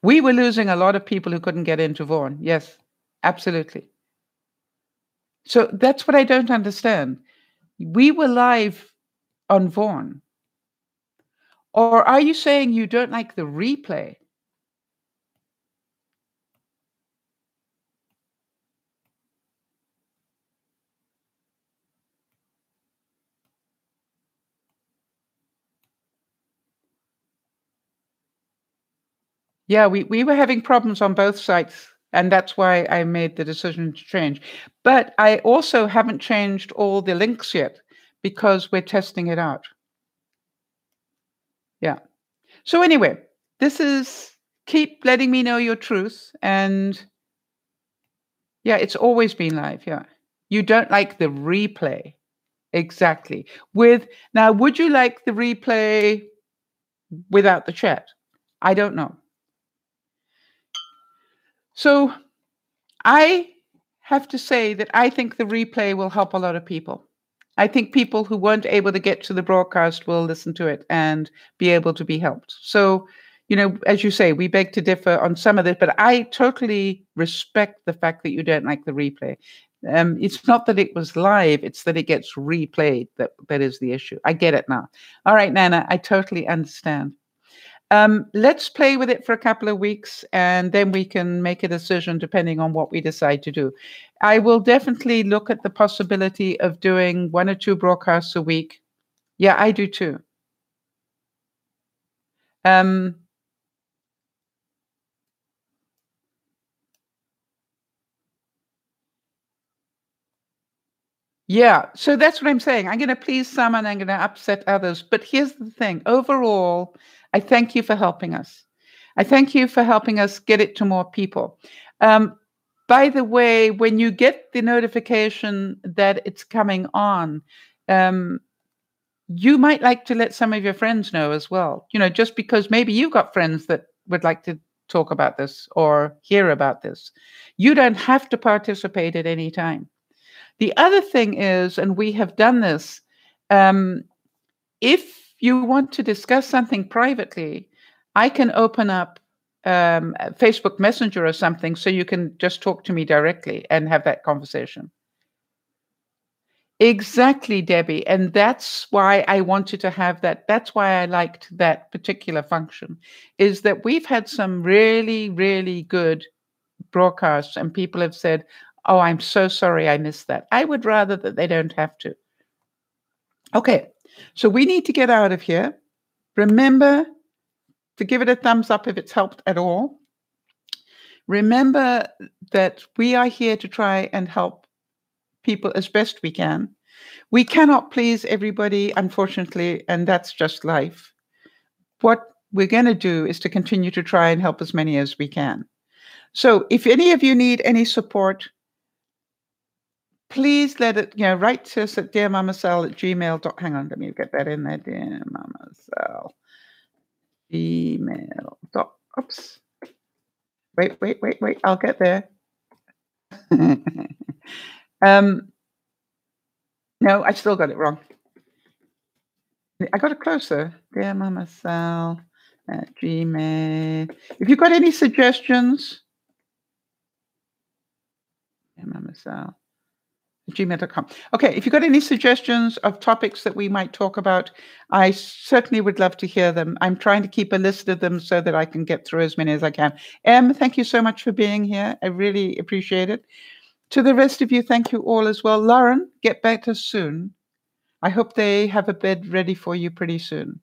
We were losing a lot of people who couldn't get into Vaughan. Yes, absolutely. So that's what I don't understand. We were live on Vaughan. Or are you saying you don't like the replay? Yeah, we were having problems on both sites, and that's why I made the decision to change. But I also haven't changed all the links yet because we're testing it out. Yeah. So anyway, this is keep letting me know your truth. And yeah, it's always been live. Yeah. You don't like the replay. Exactly. Now, would you like the replay without the chat? I don't know. So I have to say that I think the replay will help a lot of people. I think people who weren't able to get to the broadcast will listen to it and be able to be helped. So, as you say, we beg to differ on some of this, but I totally respect the fact that you don't like the replay. It's not that it was live, it's that it gets replayed. That is the issue. I get it now. All right, Nana, I totally understand. Let's play with it for a couple of weeks, and then we can make a decision depending on what we decide to do. I will definitely look at the possibility of doing 1 or 2 broadcasts a week. Yeah, I do too. Yeah, so that's what I'm saying. I'm going to please some and I'm going to upset others. But here's the thing. Overall, I thank you for helping us. I thank you for helping us get it to more people. By the way, when you get the notification that it's coming on, you might like to let some of your friends know as well. Just because maybe you've got friends that would like to talk about this or hear about this. You don't have to participate at any time. The other thing is, and we have done this, if you want to discuss something privately, I can open up Facebook Messenger or something so you can just talk to me directly and have that conversation. Exactly, Debbie. And that's why I wanted to have that. That's why I liked that particular function, is that we've had some really, really good broadcasts and people have said, oh, I'm so sorry I missed that. I would rather that they don't have to. Okay, so we need to get out of here. Remember to give it a thumbs up if it's helped at all. Remember that we are here to try and help people as best we can. We cannot please everybody, unfortunately, and that's just life. What we're going to do is to continue to try and help as many as we can. So if any of you need any support, please write to us at DearMamaSal@gmail.com. Hang on, let me get that in there. DearMamaSal@gmail. Oops. Wait. I'll get there. No, I still got it wrong. I got it closer. DearMamaSal@gmail. If you've got any suggestions, DearMamaSal@gmail.com. Okay, if you've got any suggestions of topics that we might talk about, I certainly would love to hear them. I'm trying to keep a list of them so that I can get through as many as I can. Thank you so much for being here. I really appreciate it. To the rest of you, thank you all as well. Lauren, get better soon. I hope they have a bed ready for you pretty soon.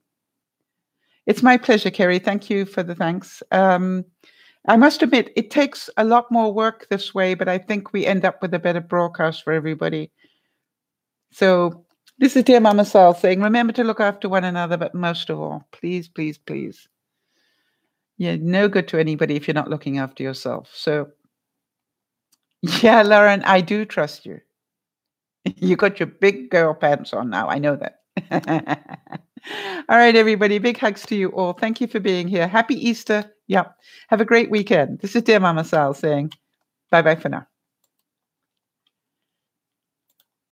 It's my pleasure, Kerry. Thank you for the thanks. I must admit, it takes a lot more work this way, but I think we end up with a better broadcast for everybody. So this is Dear Mama Sal saying, remember to look after one another, but most of all, please, please, please. You're no good to anybody if you're not looking after yourself. So yeah, Lauren, I do trust you. You got your big girl pants on now. I know that. All right, everybody. Big hugs to you all. Thank you for being here. Happy Easter. Yeah. Have a great weekend. This is Dear Mama Sal saying bye-bye for now.